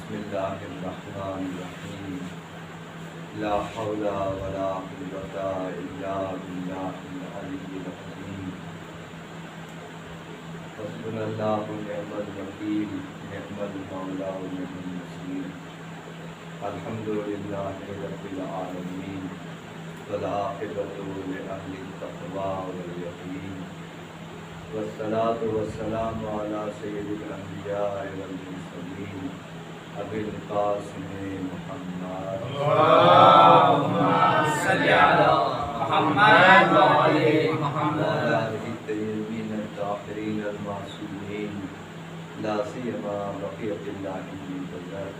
بسم اللہ الرحمن الرحیم لا حول ولا قوة الا باللہ العلی العظیم حسبنا اللہ ونعم الوکیل نعم المولا ونعم النصیر الحمد للہ رب العالمین والعاقبۃ لأہل التقوی والیقین والصلاة والسلام علی سید الانبیاء والمرسلین ابی القاسم محمد اللہم صلی علی محمد وعلی محمد وعلی آلہ الطیبین الطاہرین المعصومین لا سیما بقیۃ اللہ المنتظر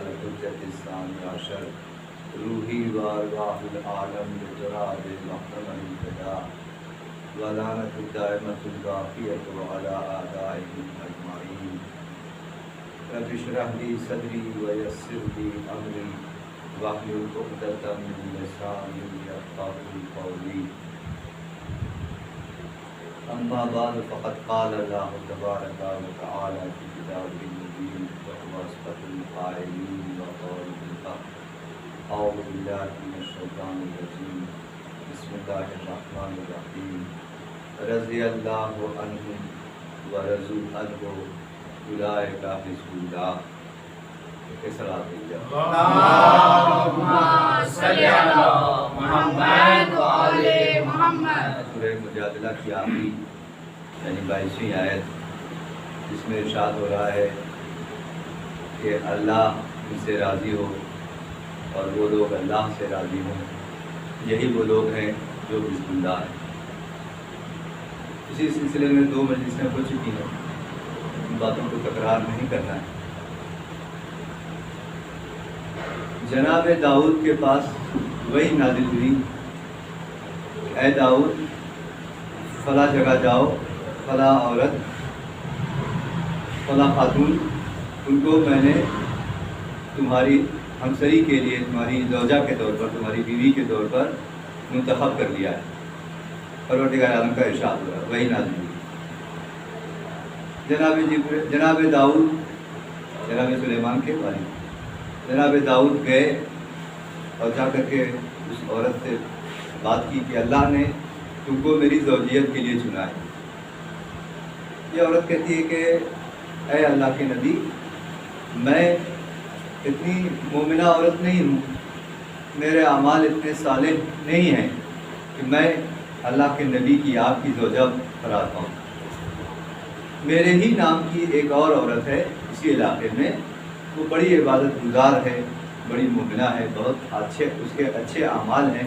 الحجۃ الثانی عشر روحی و ارواح العالم بتراب محرم الفدا ولعنۃ الدائمۃ الباقیۃ علی اعدائهم اجمعین رب اشرح لی صدری ویسر لی امری واحلل عقدۃ من لسانی یفقهوا قولی اما بعد فقد قال اللہ تبارک وتعالی فی کتابہ المبین وهو اصدق القائلین وقول الحق اعوذ باللہ من الشیطان الرجیم بسم اللہ الرحمن الرحیم رضی اللہ عنہم ورضوا عنہ اولئک حزب اللہ صلاۃ اللہم صلی علی محمد وعلی محمد۔ سورہ مجادلہ کی آخری یعنی 22ویں آیت جس میں ارشاد ہو رہا ہے کہ اللہ ان سے راضی ہو اور وہ لوگ اللہ سے راضی ہوں، یہی وہ لوگ ہیں جو حزب اللہ ہیں۔ اسی سلسلے میں 2 مجلسیں ہو چکی ہیں، ان باتوں کو تکرار نہیں کرنا ہے۔ جناب داؤد کے پاس وہی نازل ہوئی، اے داؤد فلاں جگہ جاؤ، فلاں عورت فلاں خاتون ان کو میں نے تمہاری ہمسری کے لیے، تمہاری زوجہ کے طور پر، تمہاری بیوی کے طور پر منتخب کر لیا ہے۔ پروردگار عالم کا ارشاد ہوا، وہی نازل ہوئی۔ جناب داؤد جناب سلیمان کے والد جناب داؤد گئے اور جا کر کے اس عورت سے بات کی کہ اللہ نے تم کو میری زوجیت کے لیے چنا ہے۔ یہ عورت کہتی ہے کہ اے اللہ کے نبی، میں اتنی مومنہ عورت نہیں ہوں، میرے اعمال اتنے صالح نہیں ہیں کہ میں اللہ کے نبی کی آپ کی زوجہ قرار پاؤں۔ میرے ہی نام کی ایک اور عورت ہے اسی علاقے میں، وہ بڑی عبادت گزار ہے، بڑی مومنہ ہے، بہت اچھے اس کے اچھے اعمال ہیں،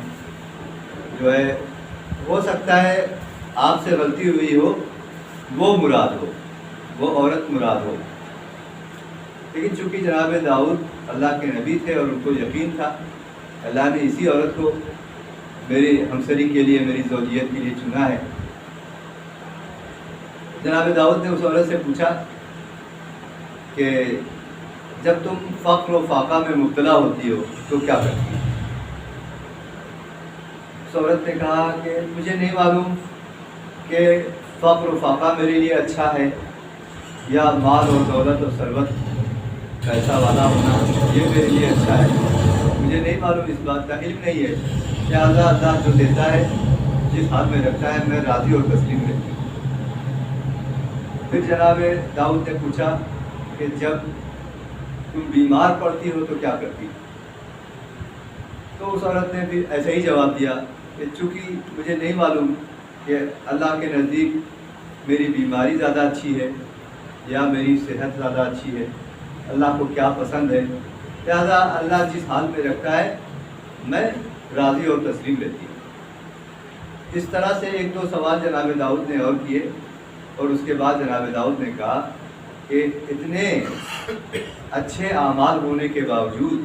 جو ہے ہو سکتا ہے آپ سے غلطی ہوئی ہو، وہ مراد ہو، وہ عورت مراد ہو۔ لیکن چونکہ جناب داؤد اللہ کے نبی تھے اور ان کو یقین تھا، اللہ نے اسی عورت کو میری ہمسری کے لیے، میری زوجیت کے لیے چنا ہے۔ جناب داؤد نے اس عورت سے پوچھا کہ جب تم فقر و فاقہ میں مبتلا ہوتی ہو تو کیا کرتی ہو؟ اس عورت نے کہا کہ مجھے نہیں معلوم کہ فقر و فاقہ میرے لیے اچھا ہے یا مال اور دولت اور ثروت پیسہ والا ہونا یہ میرے لیے اچھا ہے، مجھے نہیں معلوم، اس بات کا علم نہیں ہے۔ لہٰذا اللہ جو دیتا ہے، جس حال میں رکھتا ہے، میں راضی اور تسلیم رہتی ہوں۔ پھر جناب داؤد نے پوچھا کہ جب تم بیمار پڑتی ہو تو کیا کرتی ہو؟ تو اس عورت نے بھی ایسا ہی جواب دیا کہ چونکہ مجھے نہیں معلوم کہ اللہ کے نزدیک میری بیماری زیادہ اچھی ہے یا میری صحت زیادہ اچھی ہے، اللہ کو کیا پسند ہے، لہٰذا اللہ جس حال میں رکھتا ہے میں راضی اور تسلیم رہتی ہوں۔ اس طرح سے 1-2 سوال جناب داؤد نے اور کیے، اور اس کے بعد جناب داؤد نے کہا کہ اتنے اچھے اعمال ہونے کے باوجود،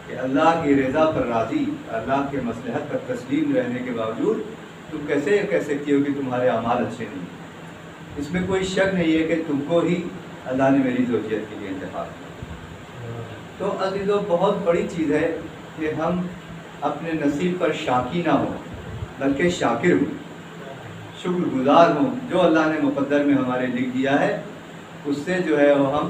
کہ اللہ کی رضا پر راضی، اللہ کے مصلحت پر تسلیم رہنے کے باوجود تم کیسے کہہ سکتی ہو کہ تمہارے اعمال اچھے نہیں؟ اس میں کوئی شک نہیں ہے کہ تم کو ہی اللہ نے میری زوجیت کے لیے انتخاب کیا۔ تو عزیزو، بہت بڑی چیز ہے کہ ہم اپنے نصیب پر شاکی نہ ہوں بلکہ شاکر ہوں، شکر گزار ہوں۔ جو اللہ نے مقدر میں ہمارے لکھ دیا ہے اس سے جو ہے وہ ہم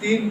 3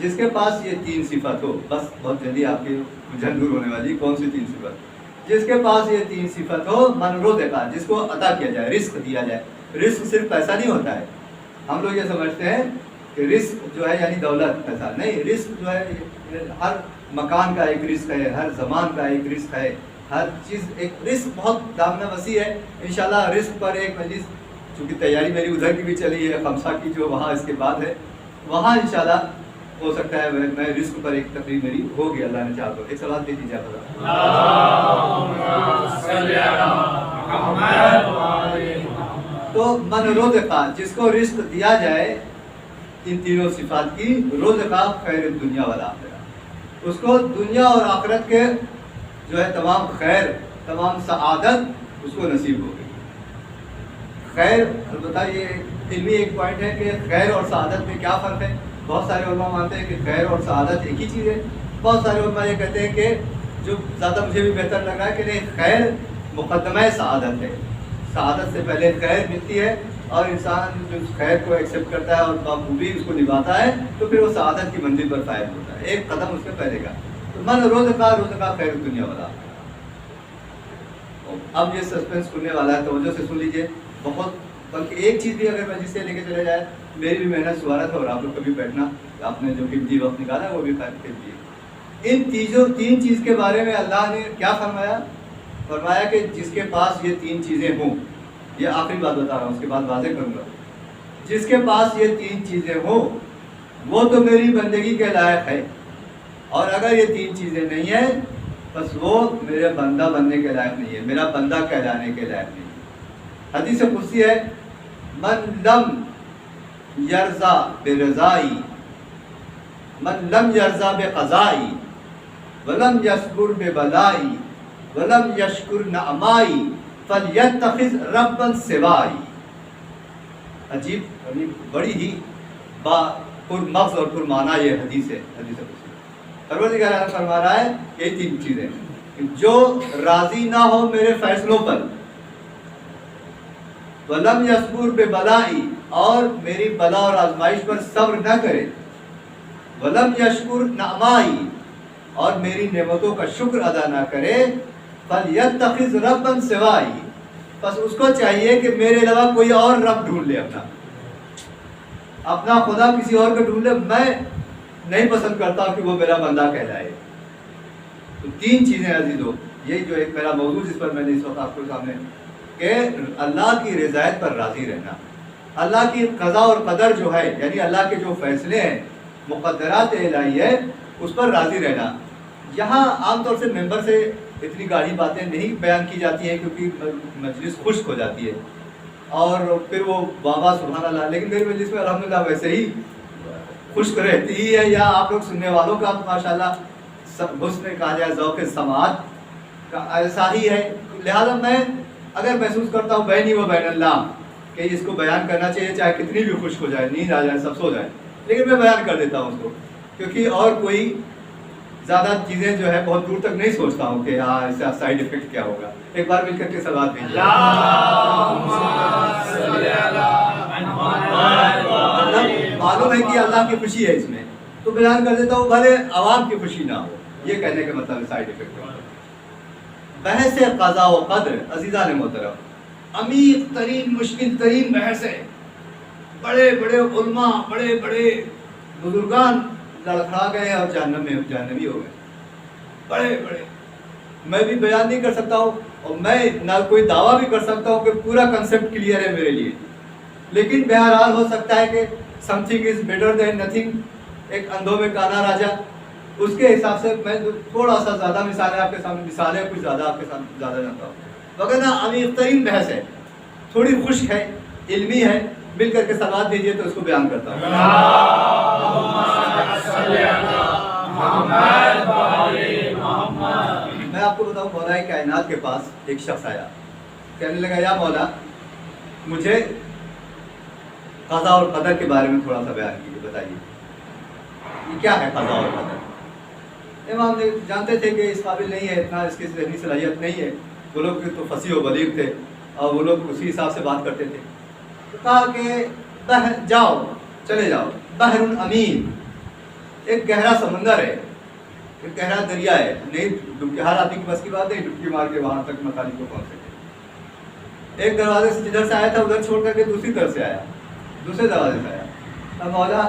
جس کے پاس یہ تین صفت ہو، بس بہت جلدی آپ کی الجھن دور ہونے والی، کون سی تین صفت؟ جس کے پاس یہ تین صفت ہو، من رزق، جس کو عطا کیا جائے، رزق دیا جائے۔ رزق صرف پیسہ نہیں ہوتا ہے، ہم لوگ یہ سمجھتے ہیں کہ رزق جو ہے یعنی دولت، پیسہ نہیں۔ رزق جو ہے ہر مکان کا ایک رزق ہے، ہر زمان کا ایک رزق ہے، ہر چیز ایک رزق بہت دامنہ وسیع ہے۔ انشاءاللہ رزق پر ایک مجلس، چونکہ تیاری میری ادھر کی بھی چلی ہے، خمسہ کی جو وہاں اس کے بعد ہے، وہاں انشاءاللہ ہو سکتا ہے میں رزق پر ایک تقریر میری ہوگی، اللہ نے چاہا تو۔ ایک سوال دے دیجیے آپ۔ تو من رزق، جس کو رزق دیا جائے ان تینوں صفات کی، رزق خیر الدنیا والآخرہ، اس کو دنیا اور آخرت کے جو ہے تمام خیر، تمام سعادت اس کو نصیب ہو گئی۔ خیر، البتہ یہ علمی ایک پوائنٹ ہے کہ خیر اور سعادت میں کیا فرق ہے۔ بہت سارے علماء مانتے ہیں کہ خیر اور سعادت ایک ہی چیز ہے، بہت سارے علماء یہ کہتے ہیں کہ جو زیادہ مجھے بھی بہتر لگ رہا ہے کہ نہیں، خیر مقدمہ سعادت ہے، سعادت سے پہلے خیر ملتی ہے، اور انسان جو خیر کو ایکسیپٹ کرتا ہے اور بخوبی اس کو نبھاتا ہے تو پھر وہ سعادت کی منزل پر فائز ہوتا ہے، ایک قدم اس سے پہلے کا۔ تو من رزق خیر الدنیا والآخرہ۔ اب یہ سسپینس کھلنے والا ہے، توجہ سے سن لیجیے بہت، بلکہ ایک چیز بھی اگر میں جس سے لے کے چلے جائے، میری بھی محنت سوارت ہے اور آپ لوگ کبھی بیٹھنا، آپ نے جو قیمتی وقت نکالا ہے وہ بھی قیمتی ہے۔ ان تین چیز کے بارے میں اللہ نے کیا فرمایا؟ فرمایا کہ جس کے پاس یہ تین چیزیں ہوں، یہ آخری بات بتا رہا ہوں، اس کے بعد واضح کروں گا، جس کے پاس یہ تین چیزیں ہوں وہ تو میری بندگی کے لائق ہے، اور اگر یہ تین چیزیں نہیں ہیں بس وہ میرے بندہ بننے کے لائق نہیں ہے، میرا بندہ کہلانے کے لائق نہیں ہے۔ حدیث قدسی ہے، من لم یرضا برضائی، من لم یرضا بقضائی، ولم یصبر ببلائی، ولم یشکر نعمائی، فلیتخذ ربا سوائی۔ عجیب، بڑی ہی پر مغز اور پر معنی یہ حدیث ہے، حدیث قدسی۔ پروردگار عالم فرما رہا ہے یہ تین چیزیں، جو راضی نہ ہو میرے فیصلوں پر، وَلَمْ يَصْبُرْ بِبَلَائِي، اور میری بلا اور آزمائش پر صبر نہ کرے، وَلَمْ يَشْكُرْ نَعْمَائِي، اور میری نعمتوں کا شکر ادا نہ کرے، فَلْيَتَّخِذْ رَبًّا سِوَائِي، بس اس کو چاہیے کہ میرے علاوہ کوئی اور رب ڈھونڈ لے، اپنا خدا کسی اور کو ڈھونڈ لے، میں نہیں پسند کرتا کہ وہ میرا بندہ کہلائے۔ تو تین چیزیں عزیزو، یہی جو ایک میرا موضوع جس پر میں نے اس وقت آپ کو سامنے، کہ اللہ کی رضایت پر راضی رہنا، اللہ کی قضا اور قدر جو ہے، یعنی اللہ کے جو فیصلے ہیں، مقدرات الہیہ، اس پر راضی رہنا۔ یہاں عام طور سے ممبر سے اتنی گاڑی باتیں نہیں بیان کی جاتی ہیں کیونکہ مجلس خشک ہو جاتی ہے اور پھر وہ بابا سبحان اللہ، لیکن میری مجلس میں الحمدللہ ویسے ہی خشک رہتی ہی ہے، یا آپ لوگ سننے والوں کا ماشاءاللہ حسن کہا جائے ذوق سماعت کا ایسا ہی ہے، لہٰذا میں اگر محسوس کرتا ہوں بینی و بین اللہ کہ اس کو بیان کرنا چاہیے، چاہے کتنی بھی خشک ہو جائے، نیند آ جائے، سب سو جائے، لیکن میں بیان کر دیتا ہوں اس کو، کیونکہ اور کوئی زیادہ چیزیں جو ہے بہت دور تک نہیں سوچتا ہوں کہ ہاں اس کا سائیڈ افیکٹ کیا ہوگا۔ ایک بار مل کر کے صلوات بھیجیے۔ معلوم ہے کہ اللہ کی خوشی ہے اس میں، تو بیان کر دیتا ہوں، بھلے عوام کی خوشی نہ ہو، یہ کہنے کا مطلب سائیڈ افیکٹ ہے۔ بحث قضا و قدر عزیزان محترم، عمیق ترین مشکل ترین بحث ہے، بڑے بڑے علماء، بڑے بڑے بزرگان لڑکھڑا گئے اور جہنمی ہو گئے، بڑے بڑے، میں بھی بیان نہیں کر سکتا ہوں اور میں نہ کوئی دعویٰ بھی کر سکتا ہوں کہ پورا کنسیپٹ کلیئر ہے میرے لیے، لیکن بہرحال ہو سکتا ہے کہ some thing is better than nothing, ایک اندھوں میں کانا راجا، اس کے حساب سے میں تھوڑا سا زیادہ مثالیں آپ کے سامنے، مثالیں کچھ زیادہ آپ کے سامنے زیادہ جانتا ہوں، وغیرہ عمیق ترین بحث ہے، تھوڑی خشک ہے، علمی ہے، مل کر کے صلوات بھیجیے تو اس کو بیان کرتا ہوں۔ میں آپ کو بتاؤں، مولا کائنات کے پاس ایک شخص آیا، کہنے لگا یا مولا مجھے قضا اور قدر کے بارے میں تھوڑا سا بیان کیجیے، بتائیے یہ کیا ہے قضا اور قدر۔ امام نے جانتے تھے کہ اس قابل نہیں ہے، اتنا اس کی ذہنی صلاحیت نہیں ہے، وہ لوگ تو فصیح و بلیغ تھے اور وہ لوگ اسی حساب سے بات کرتے تھے، تو کہا کہ جاؤ، چلے جاؤ، بحر امین، ایک گہرا سمندر ہے، ایک گہرا دریا ہے، نہیں ڈبکی، ہر آدمی کی بس کی بات نہیں ڈبکی مار کے وہاں تک مکانی کو پہنچ سکے۔ ایک دروازے سے جدھر سے آیا تھا ادھر چھوڑ کر کے دوسری طرف سے آیا، دوسرے دروازے سے آیا۔ اب مولا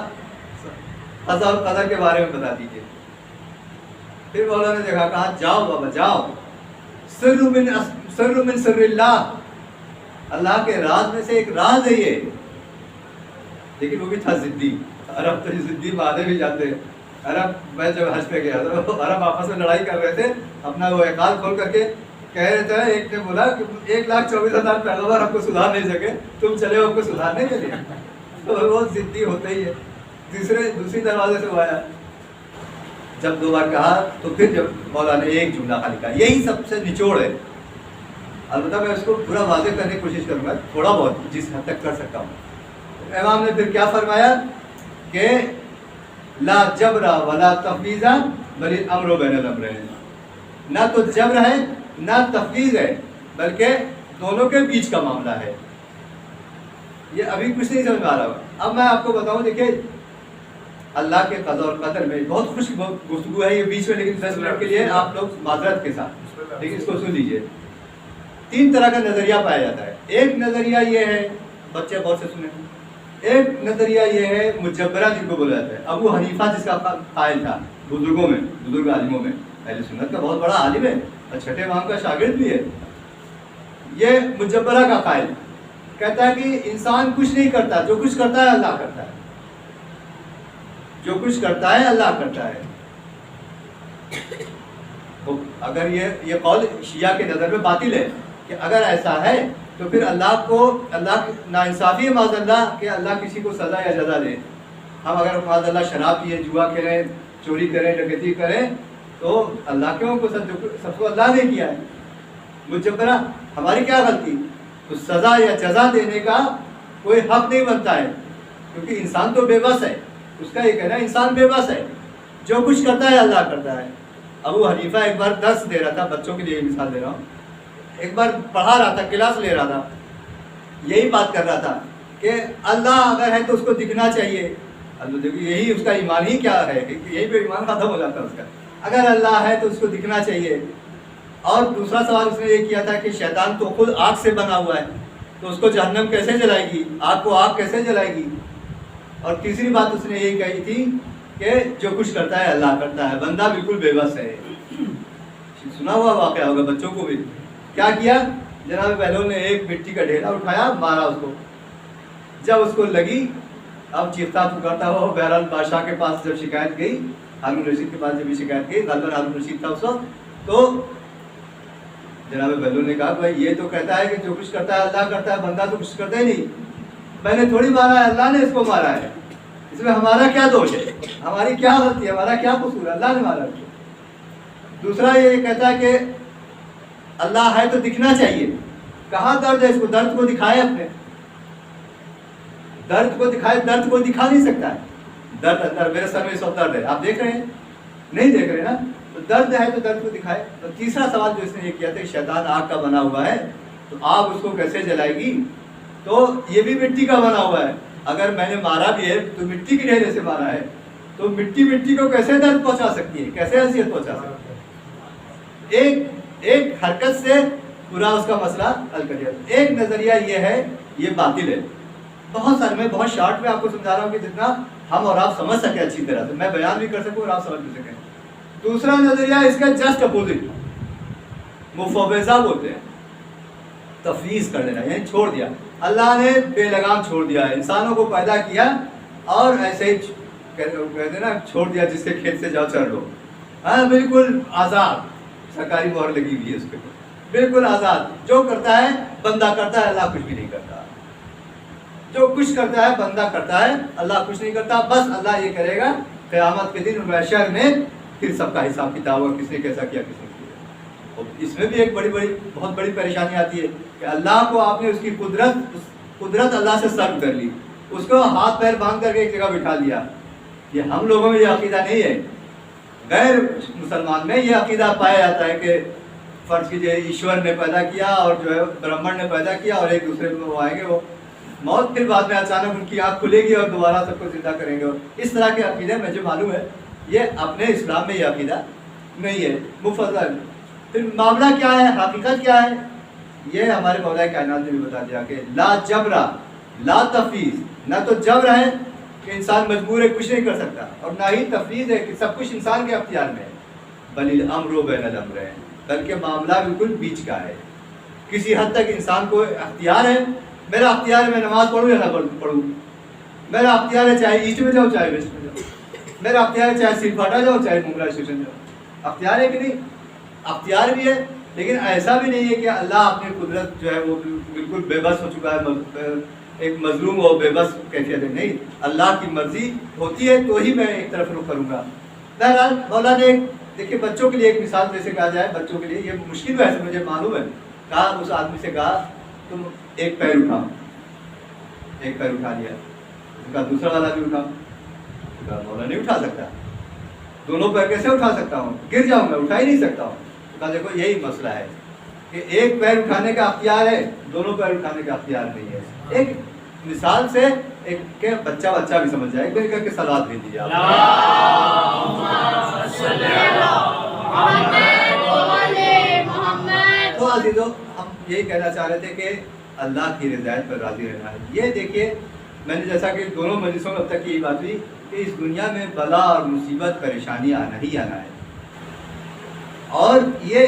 قضا اور قدر کے بارے میں بتا دیجیے۔ پھر مولا نے دیکھا، کہا جاؤ بابا جاؤ، سر من سر اللہ، اللہ کے راز میں سے ایک راز ہے یہ۔ لیکن وہ بھی تھا ضدی، عرب تو ضدی مادے بھی جاتے ہیں۔ عرب، میں جب حج پہ گیا تو عرب آپس میں لڑائی کر رہے تھے، اپنا وہ اعقاد کھول کر کے کہہ رہے تھے، ایک نے بولا کہ 1,24,000 پیغمبر ہم کو سدھار نہیں سکے، تم چلے ہو ہم کو سدھارنے کے لیے، تو وہ ضدی ہوتے ہی ہے۔ دوسری دروازے سے وہ آیا، جب 2 بار کہا تو پھر جب مولا نے ایک جملہ خالی کہا، یہی سب سے نچوڑ ہے۔ البتہ میں اس کو پورا واضح کرنے کی کوشش کروں گا، تھوڑا بہت جس حد تک کر سکتا ہوں۔ امام نے پھر کیا فرمایا کہ لا جبر ولا تفویض بل الامر بین الامرین، نہ تو جبر ہے نہ تفویض ہے، بلکہ دونوں کے بیچ کا معاملہ ہے۔ یہ ابھی کچھ نہیں سمجھ میں آ رہا ہوگا۔ اب میں آپ کو بتاؤں، دیکھیے اللہ کے قضاء اور قدر میں بہت خوش گفتگو ہے یہ بیچ میں، لیکن 10 منٹ کے لیے آپ لوگ معذرت کے ساتھ، لیکن اس کو سن لیجئے۔ 3 طرح کا نظریہ پایا جاتا ہے۔ ایک نظریہ یہ ہے، بچے غور سے سنیں، ایک نظریہ یہ ہے مجبرہ جن کو بولا جاتا ہے۔ ابو حنیفہ جس کا قائل تھا بزرگوں میں، بزرگ عالموں میں، اہل سنت کا بہت بڑا عالم ہے اور چھٹے امام کا شاگرد بھی ہے۔ یہ مجبرہ کا قائل کہتا ہے کہ انسان کچھ نہیں کرتا، جو کچھ کرتا ہے اللہ کرتا ہے، جو کچھ کرتا ہے اللہ کرتا ہے۔ تو اگر یہ قول شیعہ کے نظر میں باطل ہے کہ اگر ایسا ہے تو پھر اللہ کی ناانصافی ہے معاذ اللہ کہ اللہ کسی کو سزا یا جزا دے۔ ہم اگر معاذ اللہ شراب پیے، جوا کھیلیں، چوری کریں، ڈکیتی کریں تو اللہ کیوں کو سب کو اللہ نے کیا ہے۔ مجبرہ ہماری کیا غلطی؟ تو سزا یا جزا دینے کا کوئی حق نہیں بنتا ہے، کیونکہ انسان تو بے بس ہے۔ اس کا یہ کہنا ہے انسان بے بس ہے، جو کچھ کرتا ہے اللہ کرتا ہے۔ ابو حنیفہ ایک بار درس دے رہا تھا، بچوں کے لیے مثال دے رہا ہوں، ایک بار پڑھا رہا تھا، کلاس لے رہا تھا، یہی بات کر رہا تھا کہ اللہ اگر ہے تو اس کو دکھنا چاہیے۔ یہی اس کا ایمان ہی کیا ہے، یہی پہ ایمان ختم ہو جاتا ہے اس کا۔ اگر اللہ ہے تو اس کو دکھنا چاہیے۔ اور دوسرا سوال اس نے یہ کیا تھا کہ شیطان تو خود آگ سے بنا ہوا ہے، تو اس کو جہنم کیسے جلائے گی، آگ کو آگ کیسے جلائے گی۔ اور تیسری بات اس نے یہی کہی تھی کہ جو کچھ کرتا ہے اللہ کرتا ہے، بندہ بالکل بے بس ہے۔ سنا ہوا واقعہ ہوگا بچوں کو بھی۔ کیا کیا جناب بہلول نے؟ ایک مٹی کا ڈھیلا اٹھایا، مارا اس کو۔ جب اس کو لگی، اب چیختا پکارتا ہو، بہرحال بادشاہ کے پاس جب شکایت گئی، ہارون رشید کے پاس جب شکایت گئی، غالباً ہارون رشید تھا اس وقت، تو جناب بہلول نے کہا بھائی یہ تو کہتا ہے کہ جو کچھ کرتا ہے اللہ کرتا ہے، بندہ تو کچھ کرتا ہی نہیں، میں نے تھوڑی مارا ہے، اللہ نے اس کو مارا ہے، اس میں ہمارا کیا دوش ہے، ہماری کیا غلطی ہے، ہمارا کیا قصور ہے، اللہ نے مارا ہے۔ دوسرا یہ کہتا ہے کہ اللہ ہے تو دکھنا چاہیے۔ کہاں درد ہے اس کو؟ درد کو دکھائے، اپنے درد کو دکھائے، درد کو دکھا نہیں سکتا ہے۔ درد اندر، میرے سر میں اس وقت درد ہے، آپ دیکھ رہے ہیں؟ نہیں دیکھ رہے نا؟ تو درد ہے تو درد کو دکھائے۔ اور تیسرا سوال جو اس نے یہ کیا تھا کہ شیطان آگ کا بنا ہوا ہے، تو آگ اس کو کیسے جلائے گی؟ تو یہ بھی مٹی کا بنا ہوا ہے، اگر میں نے مارا بھی ہے تو مٹی کے ڈھیرے سے مارا ہے، تو مٹی کو کیسے درد پہنچا سکتی ہے، کیسے اذیت پہنچا سکتی ہے؟ ایک حرکت سے پورا اس کا مسئلہ حل کر دیا۔ ایک نظریہ یہ ہے، یہ باطل ہے۔ بہت سارے، میں بہت شارٹ میں آپ کو سمجھا رہا ہوں کہ جتنا ہم اور آپ سمجھ سکیں اچھی طرح سے، میں بیان بھی کر سکوں اور آپ سمجھ بھی سکیں۔ دوسرا نظریہ اس کا جسٹ اپوزٹ، مفوضہ بولتے ہیں، تفویض کر دینا، یعنی چھوڑ دیا۔ اللہ نے بے لگام چھوڑ دیا ہے، انسانوں کو پیدا کیا اور ایسے ہی کہتے نا چھوڑ دیا جس کے کھیت سے جاؤ چر لو، ہاں بالکل آزاد، سرکاری مہر لگی ہوئی ہے اس کے اوپر، بالکل آزاد، جو کرتا ہے بندہ کرتا ہے، اللہ کچھ بھی نہیں کرتا، جو کچھ کرتا ہے بندہ کرتا ہے، اللہ کچھ نہیں کرتا۔ بس اللہ یہ کرے گا قیامت کے دن محشر میں، پھر سب کا حساب کتاب ہوگا، کس نے کیسا کیا، کس نے کیا۔ اور اس میں بھی ایک بہت بڑی پریشانی آتی ہے کہ اللہ کو آپ نے اس کی قدرت اللہ سے سلب کر لی، اس کو ہاتھ پیر باندھ کر کے ایک جگہ بٹھا دیا۔ یہ ہم لوگوں میں یہ عقیدہ نہیں ہے، غیر مسلمان میں یہ عقیدہ پایا جاتا ہے کہ فرض کیجیے ایشور نے پیدا کیا اور جو ہے برہمن نے پیدا کیا اور ایک دوسرے میں وہ آئیں گے، وہ موت پھر بعد میں اچانک ان کی آنکھ کھلے گی اور دوبارہ سب کو زندہ کریں گے، اور اس طرح کے عقیدے مجھے معلوم ہے یہ اپنے اسلام میں یہ عقیدہ نہیں ہے، مفضل۔ پھر معاملہ کیا ہے، حقیقت کیا ہے، یہ ہمارے مولا کائنات نے بھی بتا دیا کہ لا جبرا لا تفویض، نہ تو جبر ہے کہ انسان مجبور ہے کچھ نہیں کر سکتا، اور نہ ہی تفویض ہے کہ سب کچھ انسان کے اختیار میں ہے، بل الامر بین الامرین، بلکہ معاملہ بالکل بیچ کا ہے۔ کسی حد تک انسان کو اختیار ہے، میرا اختیار ہے میں نماز پڑھوں یا نہ پڑھوں، میرا اختیار ہے چاہے ایسٹ میں جاؤ چاہے ویسٹ میں جاؤ، میرا اختیار ہے چاہے سل پھاٹا جاؤ چاہے منگلا اسٹیشن جاؤ، اختیار ہے کہ نہیں؟ اختیار بھی ہے، لیکن ایسا بھی نہیں ہے کہ اللہ اپنی قدرت جو ہے وہ بالکل بے بس ہو چکا ہے، ایک مظلوم اور بے بس کیفیت ہے، نہیں، اللہ کی مرضی ہوتی ہے تو ہی میں ایک طرف رخ کروں گا۔ بہرحال مولا نے دیکھیے بچوں کے لیے ایک مثال جیسے کہا جائے، بچوں کے لیے یہ مشکل ویسے مجھے معلوم ہے، کہا اس آدمی سے کہا تم ایک پیر اٹھاؤ، ایک پیر اٹھا لیا، کہا دوسرا والا بھی اٹھاؤ، کہا مولا نہیں اٹھا سکتا، دونوں پیر کیسے اٹھا سکتا ہوں، گر جاؤں گا، اٹھا ہی نہیں سکتا ہوں۔ کہا دیکھو یہی مسئلہ ہے کہ ایک پیر اٹھانے کا اختیار ہے، دونوں پیر اٹھانے کا اختیار نہیں ہے۔ ایک مثال سے ایک کہ بچہ بھی سمجھ جائے، ایک کر کے صلوات بھیج دیجیے آپ۔ تو عزیزو ہم یہی کہنا چاہ رہے تھے کہ اللہ کی رضایت پر راضی رہنا ہے۔ یہ دیکھیے میں نے جیسا کہ دونوں مجلسوں میں اب تک یہی بات ہوئی کہ اس دنیا میں بلا اور مصیبت پریشانی آنا ہی آنا ہے، اور یہ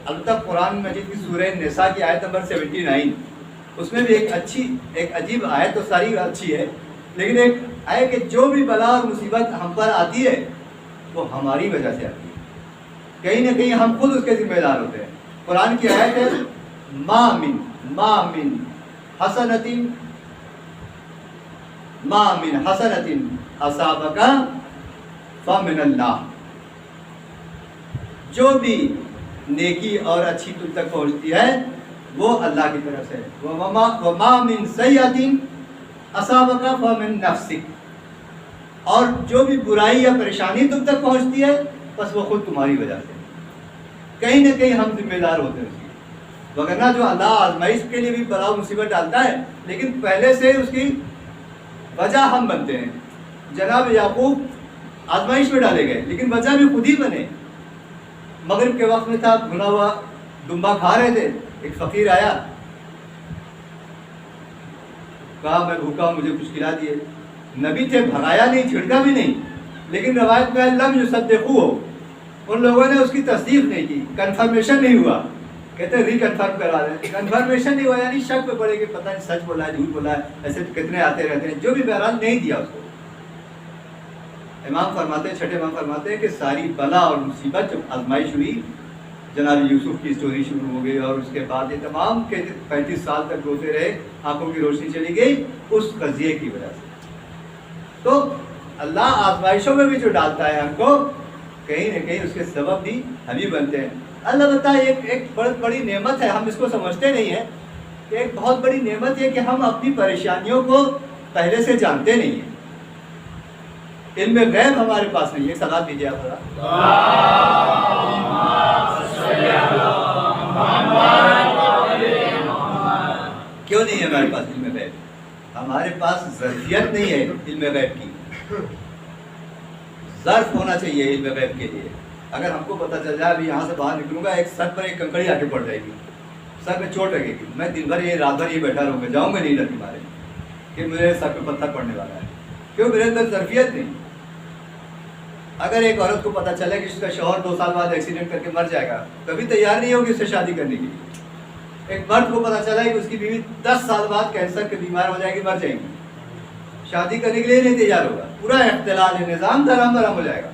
البتہ قرآن مجید کی سورہ نساء کی آیت نمبر 79 اس میں بھی ایک عجیب آیت، تو ساری اچھی ہے، لیکن ایک ہے کہ جو بھی بلا اور مصیبت ہم پر آتی ہے وہ ہماری وجہ سے آتی ہے، کہیں نہ کہیں ہم خود اس کے ذمہ دار ہوتے ہیں۔ قرآن کی آیت ہے ما من حسنۃ اصابک فمن اللہ، جو بھی نیکی اور اچھی تم تک پہنچتی ہے وہ اللہ کی طرف سے، وما من سیئۃ اصابک فمن نفسک، اور جو بھی برائی یا پریشانی تم تک پہنچتی ہے بس وہ خود تمہاری وجہ سے، کہیں نہ کہیں ہم ذمہ دار ہوتے ہیں اس کی، وگرنہ جو اللہ آزمائش کے لیے بھی بلا مصیبت ڈالتا ہے لیکن پہلے سے اس کی وجہ ہم بنتے ہیں۔ جناب یعقوب آزمائش میں ڈالے گئے لیکن وجہ بھی خود ہی بنے۔ مغرب کے وقت میں تھا، بھنا ہوا دمبا کھا رہے تھے، ایک فقیر آیا، کہا میں بھوکا ہوں، مجھے کچھ کھلا دیے۔ نبی تھے، بھگایا نہیں، چھڑکا بھی نہیں، لیکن روایت میں لم یصدقوہ، ان لوگوں نے اس کی تصدیق نہیں کی، کنفرمیشن نہیں ہوا، کہتے ری کنفرم کرا رہے ہیں، کنفرمیشن نہیں ہوا، یعنی شک پہ پڑے کہ پتہ نہیں سچ بولا ہے جھوٹ بولا ہے، ایسے کتنے آتے رہتے ہیں، جو بھی بہرحال نہیں دیا اس کو۔ امام فرماتے ہیں، چھٹے امام فرماتے ہیں کہ ساری بلا اور مصیبت جب آزمائش ہوئی، جناب یوسف کی سٹوری شروع ہو گئی، اور اس کے بعد یہ تمام کے 35 سال تک روتے رہے، آنکھوں کی روشنی چلی گئی اس قضیے کی وجہ سے۔ تو اللہ آزمائشوں میں بھی جو ڈالتا ہے ہم کو، کہیں نہ کہیں اس کے سبب بھی ہم ہی بنتے ہیں۔ اللہ بتا ایک بہت بڑی نعمت ہے، ہم اس کو سمجھتے نہیں ہیں کہ ایک بہت بڑی نعمت ہے کہ ہم اپنی پریشانیوں کو پہلے سے جانتے نہیں ہیں، علم غیب ہمارے پاس نہیں ہے۔ صلاۃ دیجیے آپ ذرا۔ کیوں نہیں ہے ہمارے پاس علم غیب؟ ہمارے پاس ظرفیت نہیں ہے علم غیب کی، ظرف ہونا چاہیے علم غیب کے لیے۔ اگر ہم کو پتہ چل جائے ابھی یہاں سے باہر نکلوں گا، ایک سر پر ایک کنکڑی آ کے پڑ جائے گی، سر پہ چوٹ لگے گی، میں دن بھر رات بھر بیٹھا رہوں گا، جاؤں گا نہیں ڈر کے مارے کہ میرے سر پہ پتھر پڑنے والا ہے، کیوں؟ میرے اندر ظرفیت نہیں۔ اگر ایک عورت کو پتہ چلے کہ اس کا شوہر 2 سال بعد ایکسیڈنٹ کر کے مر جائے گا، کبھی تیار نہیں ہوگی اس سے شادی کرنے کے لیے۔ ایک مرد کو پتہ چلا کہ اس کی بیوی 10 سال بعد کینسر کے بیمار ہو جائے گی، مر جائے گی، شادی کرنے کے لیے نہیں تیار ہوگا، پورا اختلال ہے، نظام دھرم برہم ہو جائے گا۔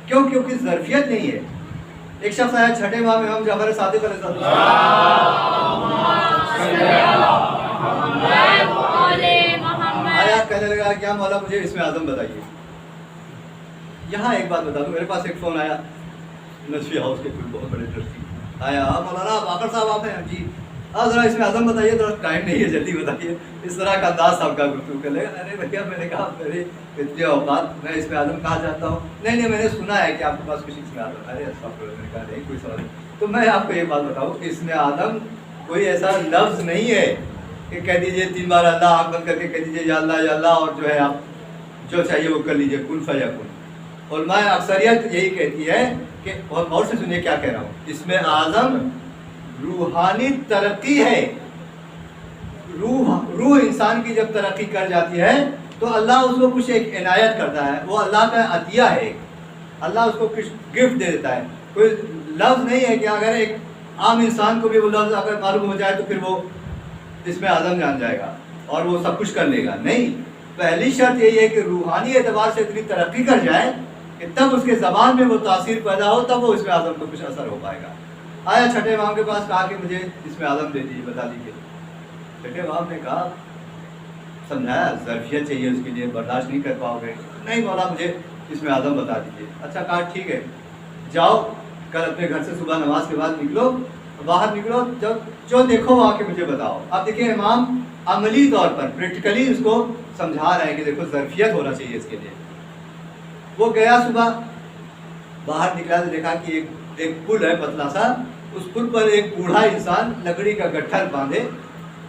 کیوں؟ کیونکہ ظرفیت نہیں ہے۔ ایک شخص آیا چھٹے ماہ میں، ہم جعفر صادق علیہ السلام آیا، کہنے لگا کیا مولا مجھے اس میں اعظم بتائیے۔ یہاں ایک بات بتا دوں، میرے پاس ایک فون آیا، نصفی ہاؤس کے کوئی بہت بڑے ٹرسٹی آیا، مولانا باقر صاحب آپ ہیں؟ جی ذرا اس میں اعظم بتائیے، ذرا ٹائم نہیں ہے، جلدی بتائیے۔ اس طرح کا انداز صاحب کا گفتگو کر لے گا۔ ارے بھیا میں نے کہا میرے اتنے اوقات، میں اس میں اعظم کہا جاتا ہوں؟ نہیں میں نے سنا ہے کہ آپ کے پاس کچھ اس میں اعظم۔ ارے میں نے کہا نہیں کوئی سوال نہیں۔ تو میں آپ کو یہ بات بتاؤں کہ اس میں اعظم کوئی ایسا لفظ نہیں ہے کہ کہہ دیجیے 3 بار اللہ آنکھ بند کر کے کہہ دیجیے یا اللہ یا اللہ، اور جو ہے آپ جو چاہیے وہ کر لیجیے، کن فیکون۔ علماء اکثریت یہی کہتی ہے کہ بہت غور سے سنیے کیا کہہ رہا ہوں، اسم اعظم روحانی ترقی ہے. روح انسان کی جب ترقی کر جاتی ہے تو اللہ اس کو کچھ ایک عنایت کرتا ہے، وہ اللہ کا عطیہ ہے، اللہ اس کو کچھ گفٹ دے دیتا ہے. کوئی لفظ نہیں ہے کہ اگر ایک عام انسان کو بھی وہ لفظ اگر معلوم ہو جائے تو پھر وہ اسم اعظم جان جائے گا اور وہ سب کچھ کر لے گا. نہیں، پہلی شرط یہی ہے کہ روحانی اعتبار سے اتنی ترقی کر جائے کہ تب اس کے زبان میں وہ تاثیر پیدا ہو، تب وہ اسم اعظم کو کچھ اثر ہو پائے گا. آیا چھٹے امام کے پاس، کہا کہ مجھے اسم اعظم دے دیجیے، بتا دیجیے. چھٹے امام نے کہا، سمجھایا ظرفیت چاہیے اس کے لیے، برداشت نہیں کر پاؤ گے. نہیں مولا مجھے اسم اعظم بتا دیجیے. اچھا کہا ٹھیک ہے، جاؤ کل اپنے گھر سے صبح نماز کے بعد نکلو، باہر نکلو، جو دیکھو وہاں کے مجھے بتاؤ. اب دیکھیں امام عملی طور پر پریکٹیکلی اس کو سمجھا رہے ہیں کہ دیکھو ظرفیت ہونا چاہیے اس کے لیے. وہ گیا صبح، باہر نکلا تو دیکھا کہ ایک پل ہے پتلا سا، اس پل پر ایک بوڑھا انسان لکڑی کا گٹھر باندھے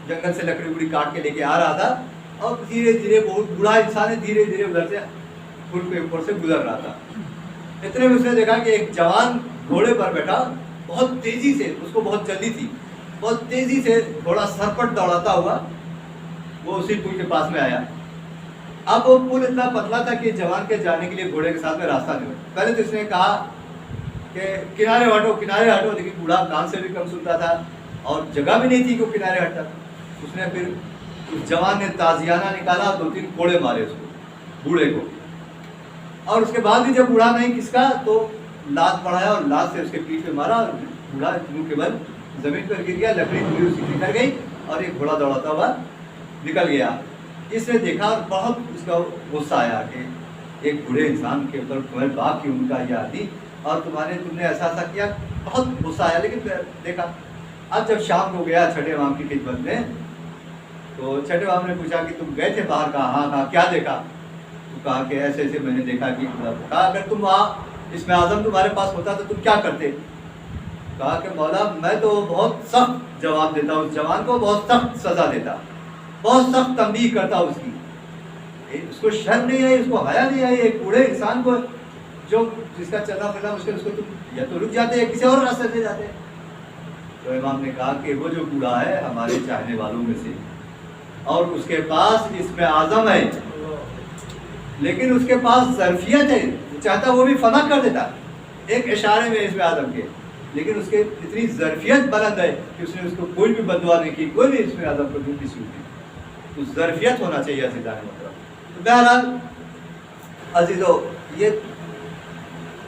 جنگل سے لکڑی اکڑی کاٹ کے لے کے آ رہا تھا، اور دھیرے دھیرے بہت بوڑھا انسان ہے، دھیرے دھیرے ادھر سے پل کے اوپر سے گزر رہا تھا. اتنے میں اس نے دیکھا کہ ایک جوان گھوڑے پر بیٹھا، بہت تیزی سے، اس کو بہت جلدی تھی، بہت تیزی سے گھوڑا سرپٹ دوڑاتا ہوا وہ اسی پل کے پاس میں آیا. اب وہ پل اتنا پتلا تھا کہ جوان کے جانے کے لیے گھوڑے کے ساتھ میں راستہ نہیں ہوا. پہلے تو اس نے کہا کہ کنارے ہٹو کنارے ہٹو، لیکن بوڑھا کان سے بھی کم سنتا تھا اور جگہ بھی نہیں تھی کہ وہ کنارے ہٹتا. اس نے پھر اس جوان نے تازیانہ نکالا، 2-3 کوڑے مارے اس کو، بوڑھے کو، اور اس کے بعد بھی جب بوڑھا نہیں کسکا تو لات بڑھایا اور لات سے اس کے پیٹھ پہ مارا اور بوڑھا منہ کے بل زمین پر گر گیا. لکڑی پوری اس کی نکل گئی اور ایک گھوڑا دوڑاتا ہوا نکل گیا. اس نے دیکھا اور بہت اس کا غصہ آیا کہ ایک بوڑھے انسان کے اوپر تمہارے باپ کی ان کا یہ آتی اور تم نے ایسا کیا. بہت غصہ آیا. لیکن دیکھا اب جب شام کو گیا چھٹے امام کی خدمت میں تو چھٹے امام نے پوچھا کہ تم گئے تھے باہر؟ کہا ہاں. کہا کیا دیکھا؟ تو کہا کہ ایسے ایسے میں نے دیکھا کہ کہا اگر تم وہاں اسم اعظم تمہارے پاس ہوتا تو تم کیا کرتے؟ کہا کہ مولا میں تو بہت سخت جواب دیتا ہوں، اس جوان کو بہت سخت سزا دیتا، بہت سخت تنبیہ کرتا اس کی. اس کو شرم نہیں آئی، اس کو حیا نہیں آئی. ایک بوڑھے انسان کو جو جس کا چلنا پھرنا مشکل، اس کو تم یا تو رک جاتے یا کسی اور راستے سے جاتے. تو امام نے کہا کہ وہ جو بوڑھا ہے ہمارے چاہنے والوں میں سے، اور اس کے پاس اسم اعظم ہے، لیکن اس کے پاس ظرفیت ہے، چاہتا وہ بھی فنا کر دیتا ایک اشارے میں اسم اعظم کے، لیکن اس کے اتنی ظرفیت بلند ہے کہ اس نے اس کو کوئی بھی بددعا نہیں کی، کوئی بھی اسم اعظم کو نہیں کسی کی. تو ظرفیت ہونا چاہیے عزیزان محترم. تو بہرحال عزیزو، یہ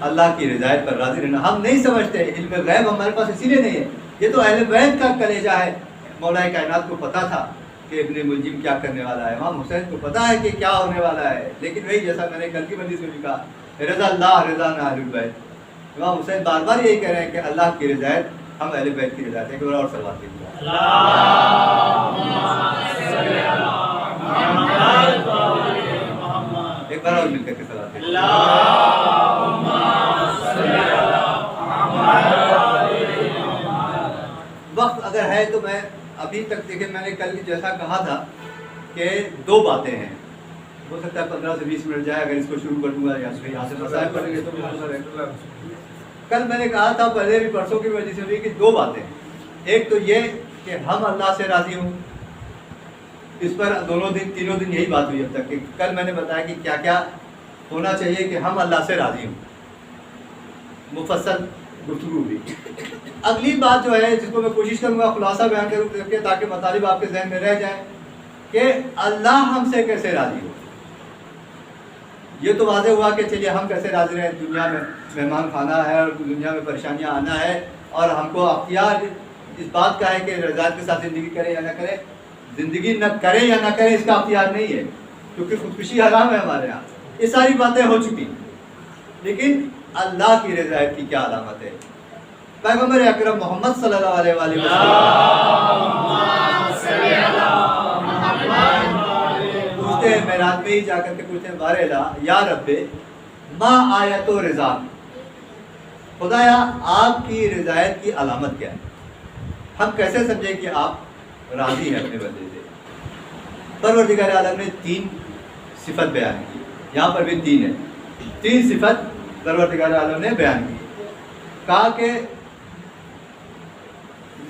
اللہ کی رضایت پر راضی رہنا. ہم نہیں سمجھتے، علم غیب ہمارے پاس اسی لیے نہیں ہے. یہ تو اہل بیت کا کلیجہ ہے. مولا کائنات کو پتا تھا کہ ابن ملجم کیا کرنے والا ہے، امام حسین کو پتا ہے کہ کیا ہونے والا ہے، لیکن وہی جیسا میں نے کل کی مجلس میں بھی کہا، رضا اللہ رضا نہ اہل البیت. امام حسین بار بار یہی کہہ رہے ہیں کہ اللہ کی رضایت، ہم اہل بیت کی رضایت ہے. کہ اور سلوات دیجیے. ایک بار اور مل کر کے سلوات دیجیے. وقت اگر ہے تو میں ابھی تک دیکھیں، میں نے کل جیسا کہا تھا کہ 2 باتیں ہیں، ہو سکتا ہے 15 سے 20 منٹ جائے. اگر اس کو شروع کر دوں گا یا یہاں سے مسائل پڑھیں گے تو کل میں نے کہا تھا پہلے بھی پرسوں کی وجہ سے ہوئی کہ 2 باتیں. ایک تو یہ کہ ہم اللہ سے راضی ہوں، اس پر تینوں دن یہی بات ہوئی اب تک. کہ کل میں نے بتایا کہ کیا کیا ہونا چاہیے کہ ہم اللہ سے راضی ہوں، مفصل گفتگو بھی. اگلی بات جو ہے جس کو میں کوشش کروں گا خلاصہ بیان کروں تاکہ مطالب آپ کے ذہن میں رہ جائیں کہ اللہ ہم سے کیسے راضی ہو. یہ تو واضح ہوا کہ چلیے ہم کیسے راضی رہیں. دنیا میں مہمان خانہ ہے اور دنیا میں پریشانیاں آنا ہے اور ہم کو اختیار اس بات کا ہے کہ رضایت کے ساتھ زندگی کریں یا نہ کریں. زندگی نہ کریں یا نہ کریں اس کا اختیار نہیں ہے، کیونکہ خودکشی حرام ہے ہمارے یہاں. یہ ساری باتیں ہو چکی، لیکن اللہ کی رضایت کی کیا علامت ہے؟ پیغمبر اکرم محمد صلی اللہ علیہ وسلم پوچھتے ہیں، معراج میں ہی جا کر کے پوچھتے ہیں، بارے اللہ یا رب ما آیت و رضا، خدایا آپ کی رضایت کی علامت کیا ہے؟ ہم کیسے سمجھیں کہ آپ راضی ہیں اپنے بندے سے؟ پروردگار عالم نے 3 صفت بیان کی، یہاں پر بھی 3 ہے. تین صفت پروردگار عالم نے بیان کی. کہا کہ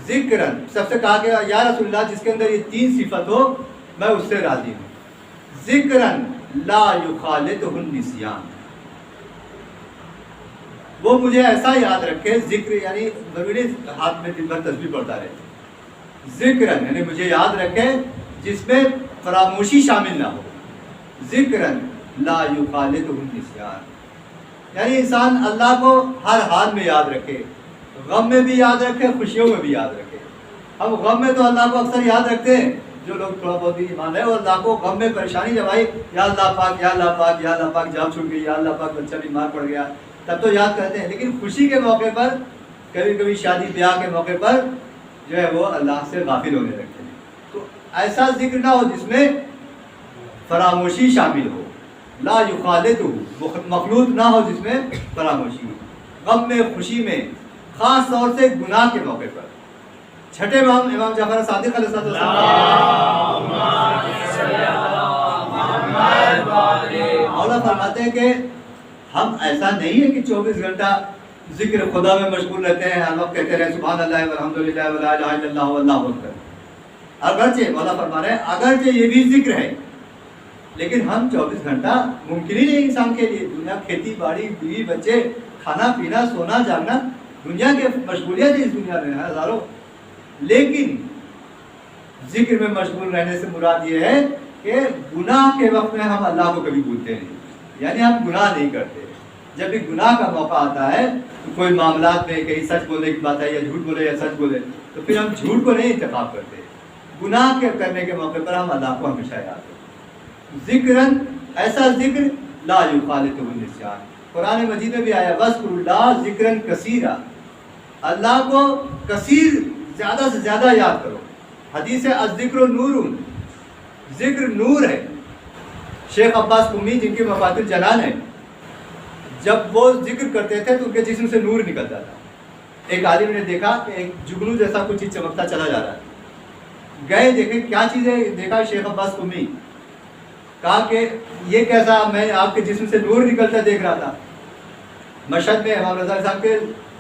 ذکرن، سب سے کہا کہ یا رسول اللہ جس کے اندر یہ تین صفت ہو میں اس سے راضی ہوں. ذکرن لا یخالطہ النسیان، وہ مجھے ایسا یاد رکھے، ذکر یعنی ضروری ہاتھ میں دن بھر تسبیح پڑھتا رہے. ذکرن یعنی مجھے یاد رکھے جس میں فراموشی شامل نہ ہو. ذکرن لا یخالطہ النسیان، یعنی انسان اللہ کو ہر حال میں یاد رکھے، غم میں بھی یاد رکھے، خوشیوں میں بھی یاد رکھے. اب غم میں تو اللہ کو اکثر یاد رکھتے ہیں، جو لوگ تھوڑا بہت بھی ایمان ہے وہ اللہ کو غم میں پریشانی جب آئی، یا اللہ پاک یا اللہ پاک یا اللہ پاک جان چھوٹ گئی، یا اللہ پاک بچہ بیمار پڑ گیا، تب تو یاد کرتے ہیں. لیکن خوشی کے موقع پر، کبھی کبھی شادی بیاہ کے موقع پر جو ہے وہ اللہ سے غافل ہونے لگتے ہیں. تو ایسا ذکر نہ ہو جس میں فراموشی شامل ہو. لا یخالطہ، مخلوط نہ ہو جس میں فراموشی ہو. غم میں، خوشی میں، خاص طور سے گناہ کے موقع پر. چھٹے امام جعفر صادق علیہ السلام مولا فرماتے ہیں کہ ہم ایسا نہیں ہے کہ 24 گھنٹہ ذکر خدا میں مشغول رہتے ہیں، ہر وقت کہتے رہے سبحان اللہ والحمدللہ ولا الہ الا اللہ واللہ اکبر. اگرچہ مولا فرما رہے ہیں اگرچہ یہ بھی ذکر ہے، لیکن ہم 24 گھنٹہ ممکن ہی نہیں انسان کے لیے. دنیا کھیتی باڑی، بیوی بچے، کھانا پینا، سونا جاگنا، دنیا کے مشغولیت ہے اس دنیا میں ہزاروں. لیکن ذکر میں مشغول رہنے سے مراد یہ ہے کہ گناہ کے وقت میں ہم اللہ کو کبھی بھولتے نہیں، یعنی ہم گناہ نہیں کرتے. جب بھی گناہ کا موقع آتا ہے تو کوئی معاملات میں کہیں سچ بولنے کی بات ہے یا جھوٹ بولے یا سچ بولے تو پھر ہم جھوٹ کو نہیں انتخاب کرتے. گناہ کے کرنے کے موقع پر ہم اللہ کو ہمیشہ یاد کرتے. ذکرن، ایسا ذکر لا یخالطہ النسیان. قرآن مجید میں بھی آیا وَاذْكُرُوا اللَّهَ ذِكْرًا كَثِيرًا، اللہ کو کثیر، زیادہ سے زیادہ یاد کرو. حدیث ہے الذکر نور، ذکر نور ہے. شیخ عباس قمی جن کی وفات الجنان ہے، جب وہ ذکر کرتے تھے تو ان کے جسم سے نور نکلتا تھا. ایک عالم نے دیکھا کہ ایک جگنو جیسا کچھ چیز چمکتا چلا جا رہا ہے. گئے دیکھیں کیا چیز ہے، دیکھا شیخ عباس قمی. کہا کہ یہ کیسا، میں آپ کے جسم سے نور نکلتا دیکھ رہا تھا. مشہد میں امام رضا صاحب کے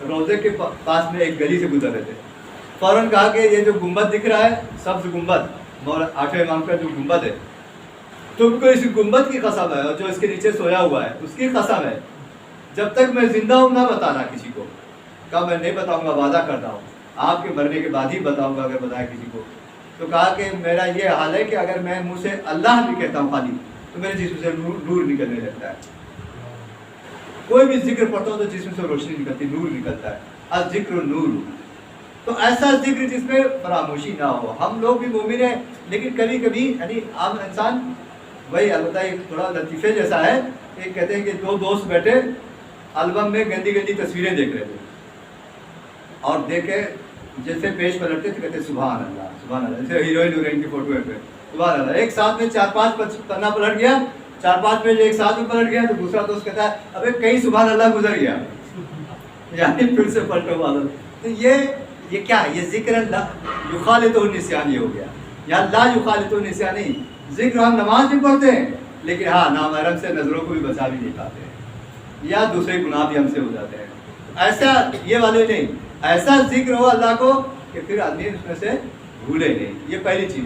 روضے کے پاس میں ایک گلی سے گزر رہے تھے. فوراً کہا کہ یہ جو گنبد دکھ رہا ہے، سبز گنبد، آٹھویں امام کا جو گنبد ہے، تم کو اس گنبد کی قسم ہے اور جو اس کے نیچے سویا ہوا ہے اس کی قسم ہے، جب تک میں زندہ ہوں نہ بتانا کسی کو. کہا میں نہیں بتاؤں گا، وعدہ کرتا ہوں، آپ کے مرنے کے بعد ہی بتاؤں گا اگر بتایا کسی کو. تو کہا کہ میرا یہ حال ہے کہ اگر میں منہ سے اللہ بھی کہتا ہوں خالی تو میرے جسم سے نور نکلنے لگتا ہے. کوئی بھی ذکر پڑھتا ہوں تو جسم سے روشنی نکلتی، نور نکلتا ہے. الذکر نور. تو ایسا ذکر جس میں فراموشی نہ ہو. ہم لوگ بھی مومن ہیں لیکن کبھی کبھی یعنی عام انسان، وہی البتہ ایک تھوڑا لطیفے جیسا ہے کہ کہتے ہیں کہ دو دوست بیٹھے البم میں گندی گندی تصویریں دیکھ رہے تھے اور دیکھے جیسے پیش پلٹتے تھے کہتے سبحان اللہ سبحان اللہ، جیسے ہیروئن ہیروئن کی فوٹو ہے سبحان اللہ. ایک ساتھ میں 4-5 پنا پلٹ گیا، 4-5 پیج ایک ساتھ میں پلٹ گیا تو دوسرا دوست کہتا ہے ابے کہیں سبحان اللہ گزر گیا، یعنی پھر سے پلٹو والا. تو یہ کیا ہے؟ یہ ذکر اللہ یخالطہ النسیان یہ ہو گیا. یا لا یخالطہ النسیان نہیں، ذکر ہم نماز بھی پڑھتے ہیں لیکن ہاں نامحرم سے نظروں کو بھی بچا بھی نہیں پاتے ہیں یا دوسرے گناہ بھی ہم سے ہو جاتے ہیں. ایسا یہ والے نہیں، ایسا ذکر ہو اللہ کو کہ پھر آدمی اس میں سے بھولے نہیں. یہ پہلی چیز.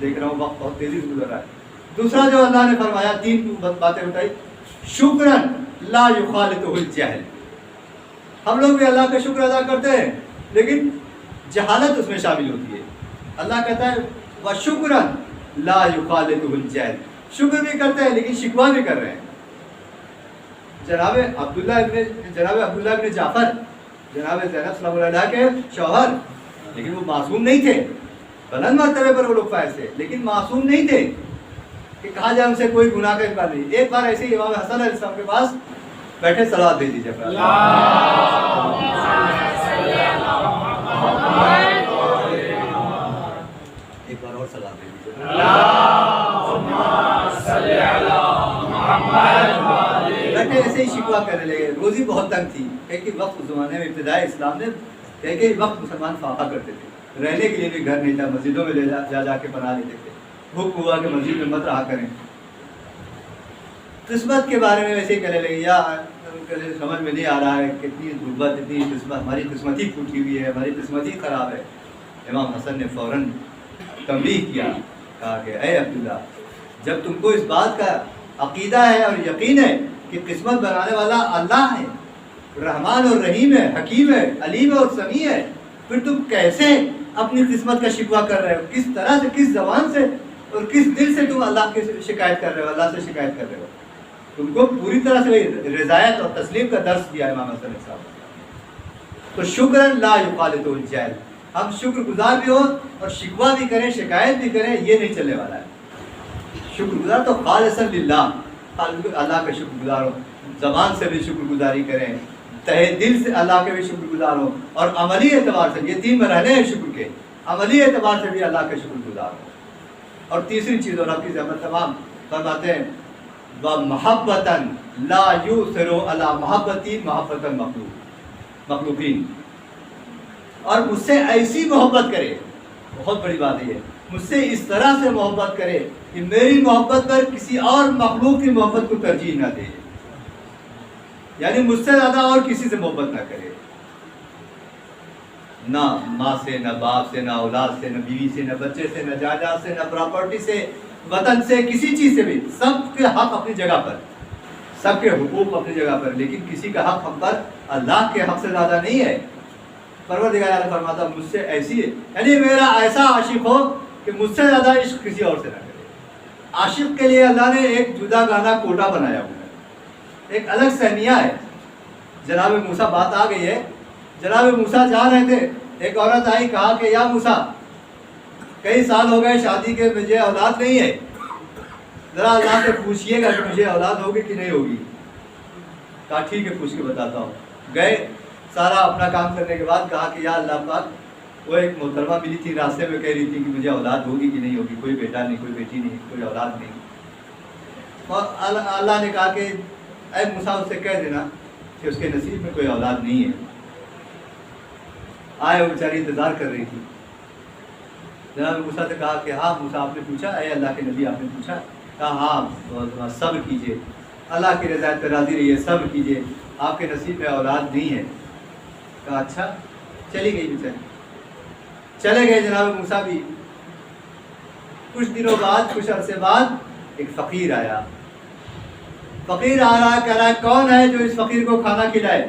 دیکھ رہا ہوں وقت بہت تیزی سے گزر رہا ہے. دوسرا جو اللہ نے فرمایا، 3 باتیں بتائی. شکرن لا یخالطہ الجہل. ہم لوگ بھی اللہ کا شکر ادا کرتے ہیں لیکن جہالت اس میں شامل ہوتی ہے. اللہ کہتا ہے وَشُكْرًا لَا يُخَالِطُهُ الْجَهْلُ. شکر بھی کرتے ہیں لیکن شکوہ بھی کر رہے ہیں. جناب عبداللہ ابن جعفر، جناب زینب صلی اللہ علیہ کے شوہر، لیکن وہ معصوم نہیں تھے. بلند مرتبے پر وہ لوگ فائز تھے لیکن معصوم نہیں تھے کہ کہا جائے ان سے کوئی گناہ کا انکار نہیں. ایک بار ایسے ہی امام حسن علیہ السلام کے پاس بیٹھے صلوات دے دیجیے. ایک بار اور صلوات دے دیجیے. بیٹھے ایسے ہی شکوہ کرنے لگے. روزی بہت تنگ تھی. کہ وقت زمانے میں ابتدائی اسلام نے کہ وقت مسلمان فاقہ کرتے تھے، رہنے کے لیے بھی گھر نہیں تھا، مسجدوں میں جا کے پناہ لیتے تھے. حکم ہوا کہ مسجد میں مت رہا کریں. قسمت کے بارے میں ویسے ہی کہنے لگے، یا سمجھ میں نہیں آ رہا ہے کتنی غربت، اتنی قسمت، ہماری قسمت ہی پھوٹی ہوئی ہے، ہماری قسمت ہی خراب ہے۔ امام حسن نے فوراً تنبیہ کیا، کہا کہ اے عبداللہ، جب تم کو اس بات کا عقیدہ ہے اور یقین ہے کہ قسمت بنانے والا اللہ ہے، رحمان اور رحیم ہے، حکیم ہے، علیم ہے اور سمیع ہے، پھر تم کیسے اپنی قسمت کا شکوہ کر رہے ہو؟ کس طرح سے، کس زبان سے اور کس دل سے تم اللہ کی شکایت کر رہے ہو، اللہ سے شکایت کر رہے ہو؟ تم کو پوری طرح سے رضایت اور تسلیم کا درس دیا امام حسن صاحب۔ تو شکرن لا یخالطہ الجہل، ہم شکر گزار بھی ہو اور شکوہ بھی کریں، شکایت بھی کریں، یہ نہیں چلنے والا ہے۔ شکر گزار تو خالصاً للہ، اللہ کا شکر گزار ہو، زبان سے بھی شکر گزاری کریں، تہہ دل سے اللہ کے بھی شکر گزار ہو، اور عملی اعتبار سے، یہ 3 مرحلے ہیں شکر کے، عملی اعتبار سے بھی اللہ کا شکر گزار ہو۔ اور تیسری چیز، اور آپ کی زحمت تمام فرماتے ہیں وَمَحَبَّةً لَا يُؤْثِرُ عَلَى مَحَبَّتِي مَحَبَّةَ الْمَخْلُوقِينَ، اور مجھ سے ایسی محبت کرے، بہت بڑی بات ہے یہ، مجھ سے اس طرح سے محبت کرے کہ میری محبت پر کسی اور مخلوق کی محبت کو ترجیح نہ دے، یعنی مجھ سے زیادہ اور کسی سے محبت نہ کرے، نہ ماں سے، نہ باپ سے، نہ اولاد سے، نہ بیوی سے، نہ بچے سے، نہ جائیداد سے، نہ پراپرٹی سے، وطن سے، کسی چیز سے بھی، سب کے حق اپنی جگہ پر، سب کے حقوق اپنی جگہ پر، لیکن کسی کا حق ہم پر اللہ کے حق سے زیادہ نہیں ہے۔ پروردگار عالم فرماتا مجھ سے ایسی ہے، یعنی میرا ایسا عاشق ہو کہ مجھ سے زیادہ عشق کسی اور سے نہ کرے۔ عاشق کے لیے اللہ نے ایک جدا گانا کوٹا بنایا ہوا ہے، ایک الگ سہمیہ ہے۔ جناب موسیٰ، بات آ گئی ہے، جناب موسیٰ جا رہے تھے، ایک عورت آئی، کہا کہ یا موسیٰ، کئی سال ہو گئے شادی کے، مجھے اولاد نہیں ہے، ذرا اللہ سے پوچھئے گا کہ مجھے اولاد ہوگی کہ نہیں ہوگی۔ کہا ٹھیک ہے، پوچھ کے بتاتا ہوں۔ گئے، سارا اپنا کام کرنے کے بعد کہا کہ یا اللہ پاک، وہ ایک محترمہ ملی تھی، راستے میں کہہ رہی تھی کہ مجھے اولاد ہوگی کہ نہیں ہوگی، کوئی بیٹا نہیں، کوئی بیٹی نہیں، کوئی اولاد نہیں۔ اور اللہ نے کہا کہ اے موسیٰ، اس سے کہہ دینا کہ اس کے نصیب میں کوئی اولاد نہیں ہے۔ آئے، وہ بیچاری انتظار کر رہی تھی۔ جناب موسیٰ نے کہا کہ ہاں موسیٰ، آپ نے پوچھا، اے اللہ کے نبی آپ نے پوچھا؟ کہا ہاں، صبر کیجئے، اللہ کی رضایت پر راضی رہیے، صبر کیجئے، آپ کے نصیب میں اولاد نہیں ہے۔ کہا اچھا، چلی گئی بیچاری، چلے گئے جناب موسیٰ بھی۔ کچھ دنوں بعد، کچھ عرصے بعد ایک فقیر آیا، فقیر آ رہا ہے، کہہ رہا ہے کون ہے جو اس فقیر کو کھانا کھلائے؟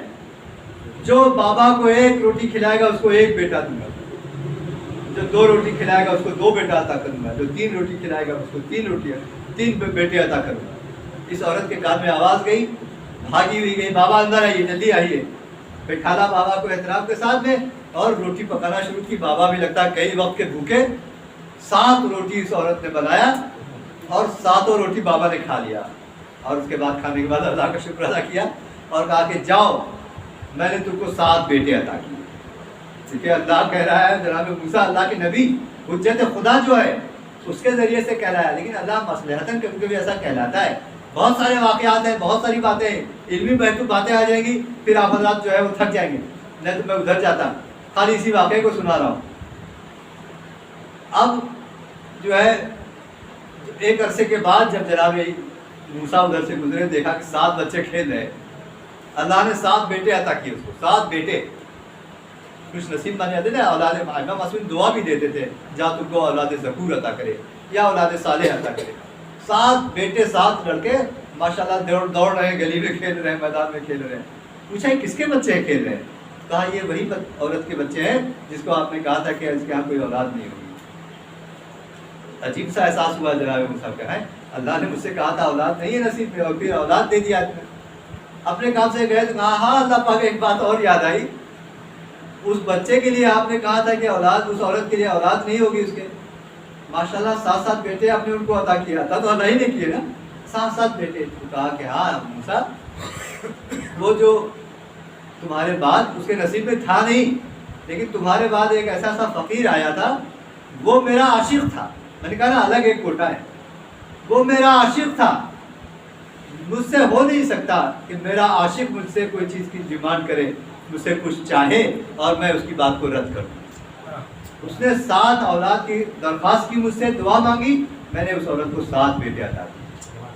جو بابا کو 1 روٹی کھلائے گا اس کو 1 بیٹا دوں گا، جو 2 روٹی کھلائے گا اس کو 2 بیٹا عطا کروں گا، جو 3 روٹی کھلائے گا اس کو 3 بیٹے عطا کروں گا۔ اس عورت کے کان میں آواز گئی، بھاگی ہوئی گئی، بابا اندر آئیے، جلدی آئیے۔ بٹھالا بابا کو احترام کے ساتھ میں، اور روٹی پکانا شروع کی۔ بابا بھی لگتا ہے کئی وقت کے بھوکے، 7 روٹی اس عورت نے بنایا، اور 7 روٹی بابا نے کھا لیا، اور اس کے بعد کھانے کے بعد اللہ کا شکر ادا کیا اور کہا کہ جاؤ، میں نے تم کو 7 بیٹے عطا کیے۔ کیونکہ اللہ کہہ رہا ہے، جناب موسیٰ اللہ کے نبی، حجت خدا جو ہے اس کے ذریعے سے کہہ رہا ہے، لیکن اللہ مصلحتاً کبھی کبھی ایسا کہلاتا ہے۔ بہت سارے واقعات ہیں، بہت ساری باتیں ہیں، علمی باتیں آ جائیں گی، پھر آپ حضرات جو ہے وہ تھک جائیں گے، نہیں تو میں ادھر جاتا، خالی اسی واقعے کو سنا رہا ہوں۔ اب جو ہے ایک عرصے کے بعد جب جناب موسیٰ ادھر سے گزرے، دیکھا کہ 7 بچے کھیل رہے، اللہ نے 7 بیٹے عطا کیے اس کو، 7 بیٹے۔ کچھ نصیب بن جاتے تھے، اولاد امام معصوم دعا بھی دیتے تھے، جہاں تم کو اولاد ذکور عطا کرے یا اولاد صالح عطا کرے۔ 7 بیٹے، 7 لڑکے ماشاءاللہ دوڑ رہے ہیں، گلی میں کھیل رہے ہیں، میدان میں کھیل رہے ہیں۔ پوچھا کس کے بچے ہیں کھیل رہے ہیں؟ کہا یہ وہی عورت کے بچے ہیں جس کو آپ نے کہا تھا کہ اس کے یہاں کوئی اولاد نہیں ہوگی۔ عجیب سا احساس ہوا جناب موسیٰ کا، ہے اللہ نے مجھ سے کہا تھا اولاد نہیں ہے نصیب میں، اور پھر اولاد دے دیا۔ اپنے کام سے گئے تو کہا ہاں اللہ پاک، ایک بات اور یاد آئی، اس بچے کے لیے آپ نے کہا تھا کہ اولاد، اس عورت کے لیے اولاد نہیں ہوگی اس کے، ماشاءاللہ 7 بیٹے آپ نے ان کو عطا کیا تھا، تو اللہ ہی نے کیے نا، 7 بیٹے۔ تو کہا کہ ہاں موسیٰ، وہ جو تمہارے بعد اس کے نصیب میں تھا نہیں، لیکن تمہارے بعد ایک ایسا سا فقیر آیا تھا، وہ میرا عاشق تھا۔ میں نے کہا نا الگ ایک کوٹا ہے، وہ میرا عاشق تھا، مجھ سے ہو نہیں سکتا کہ میرا عاشق مجھ سے کوئی چیز کی ڈیمانڈ کرے، مجھ سے کچھ چاہے اور میں اس کی بات کو رد کروں۔ اس نے 7 اولاد کی درخواست کی، مجھ سے دعا مانگی، میں نے اس عورت کو 7 بیٹے عطا کیے۔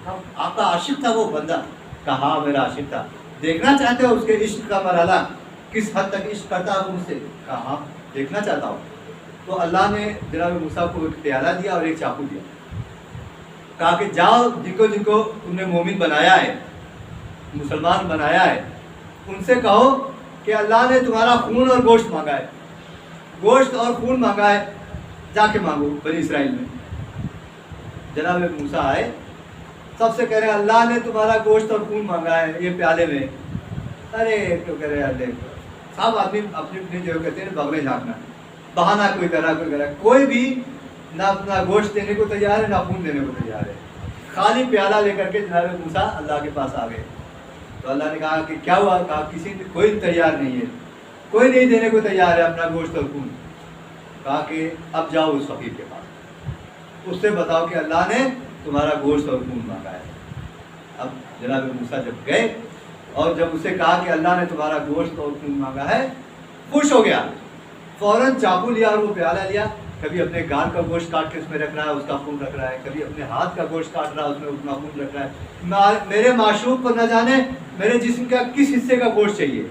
آپ کا عاشق تھا وہ بندہ؟ کہا ہاں میرا عاشق تھا. دیکھنا چاہتے ہو اس کے عشق کا مرحلہ کس حد تک عشق کرتا ہے مجھ سے؟ کہا ہاں دیکھنا چاہتا ہوں. تو اللہ نے جناب موسیٰ کو ایک پیالہ دیا اور ایک چاقو دیا. کہا کہ جاؤ جن کو تم نے مومن بنایا ہے، مسلمان بنایا ہے، ان سے کہو کہ اللہ نے تمہارا خون اور گوشت مانگا ہے، گوشت اور خون مانگا ہے، جا کے مانگو بنی اسرائیل میں. جناب موسیٰ آئے، سب سے کہہ رہے ہیں اللہ نے تمہارا گوشت اور خون مانگا ہے یہ پیالے میں. ارے کیوں کہہ رہے ہیں؟ سب آدمی اپنی اپنی جو کہتے ہیں بغلیں جھانکنا، بہانا کوئی کرا کوئی بھی نہ اپنا گوشت دینے کو تیار ہے نہ خون دینے کو تیار ہے. خالی پیالہ لے کر کے جناب موسیٰ اللہ کے پاس آ گئے. تو اللہ نے کہا کہ کیا ہوا؟ کہا کسی نے کوئی تیار نہیں ہے، کوئی نہیں دینے کو تیار ہے اپنا گوشت اور خون. کہا کہ اب جاؤ اس فقیر کے پاس، اس سے بتاؤ کہ اللہ نے تمہارا گوشت اور خون مانگا ہے. اب جناب موسیٰ جب گئے اور جب اسے کہا کہ اللہ نے تمہارا گوشت اور خون مانگا ہے، خوش ہو گیا. فوراً چاقو لیا اور وہ پیالہ لیا. کبھی اپنے گان کا گوشت کاٹ کے اس میں رکھ رہا ہے، اس کا خون رکھ رہا ہے، کبھی اپنے ہاتھ کا گوشت کاٹ رہا ہے، اس میں اپنا خون رکھ رہا ہے. میرے معشوق کو نہ جانے میرے جسم کا کس حصے کا گوشت چاہیے،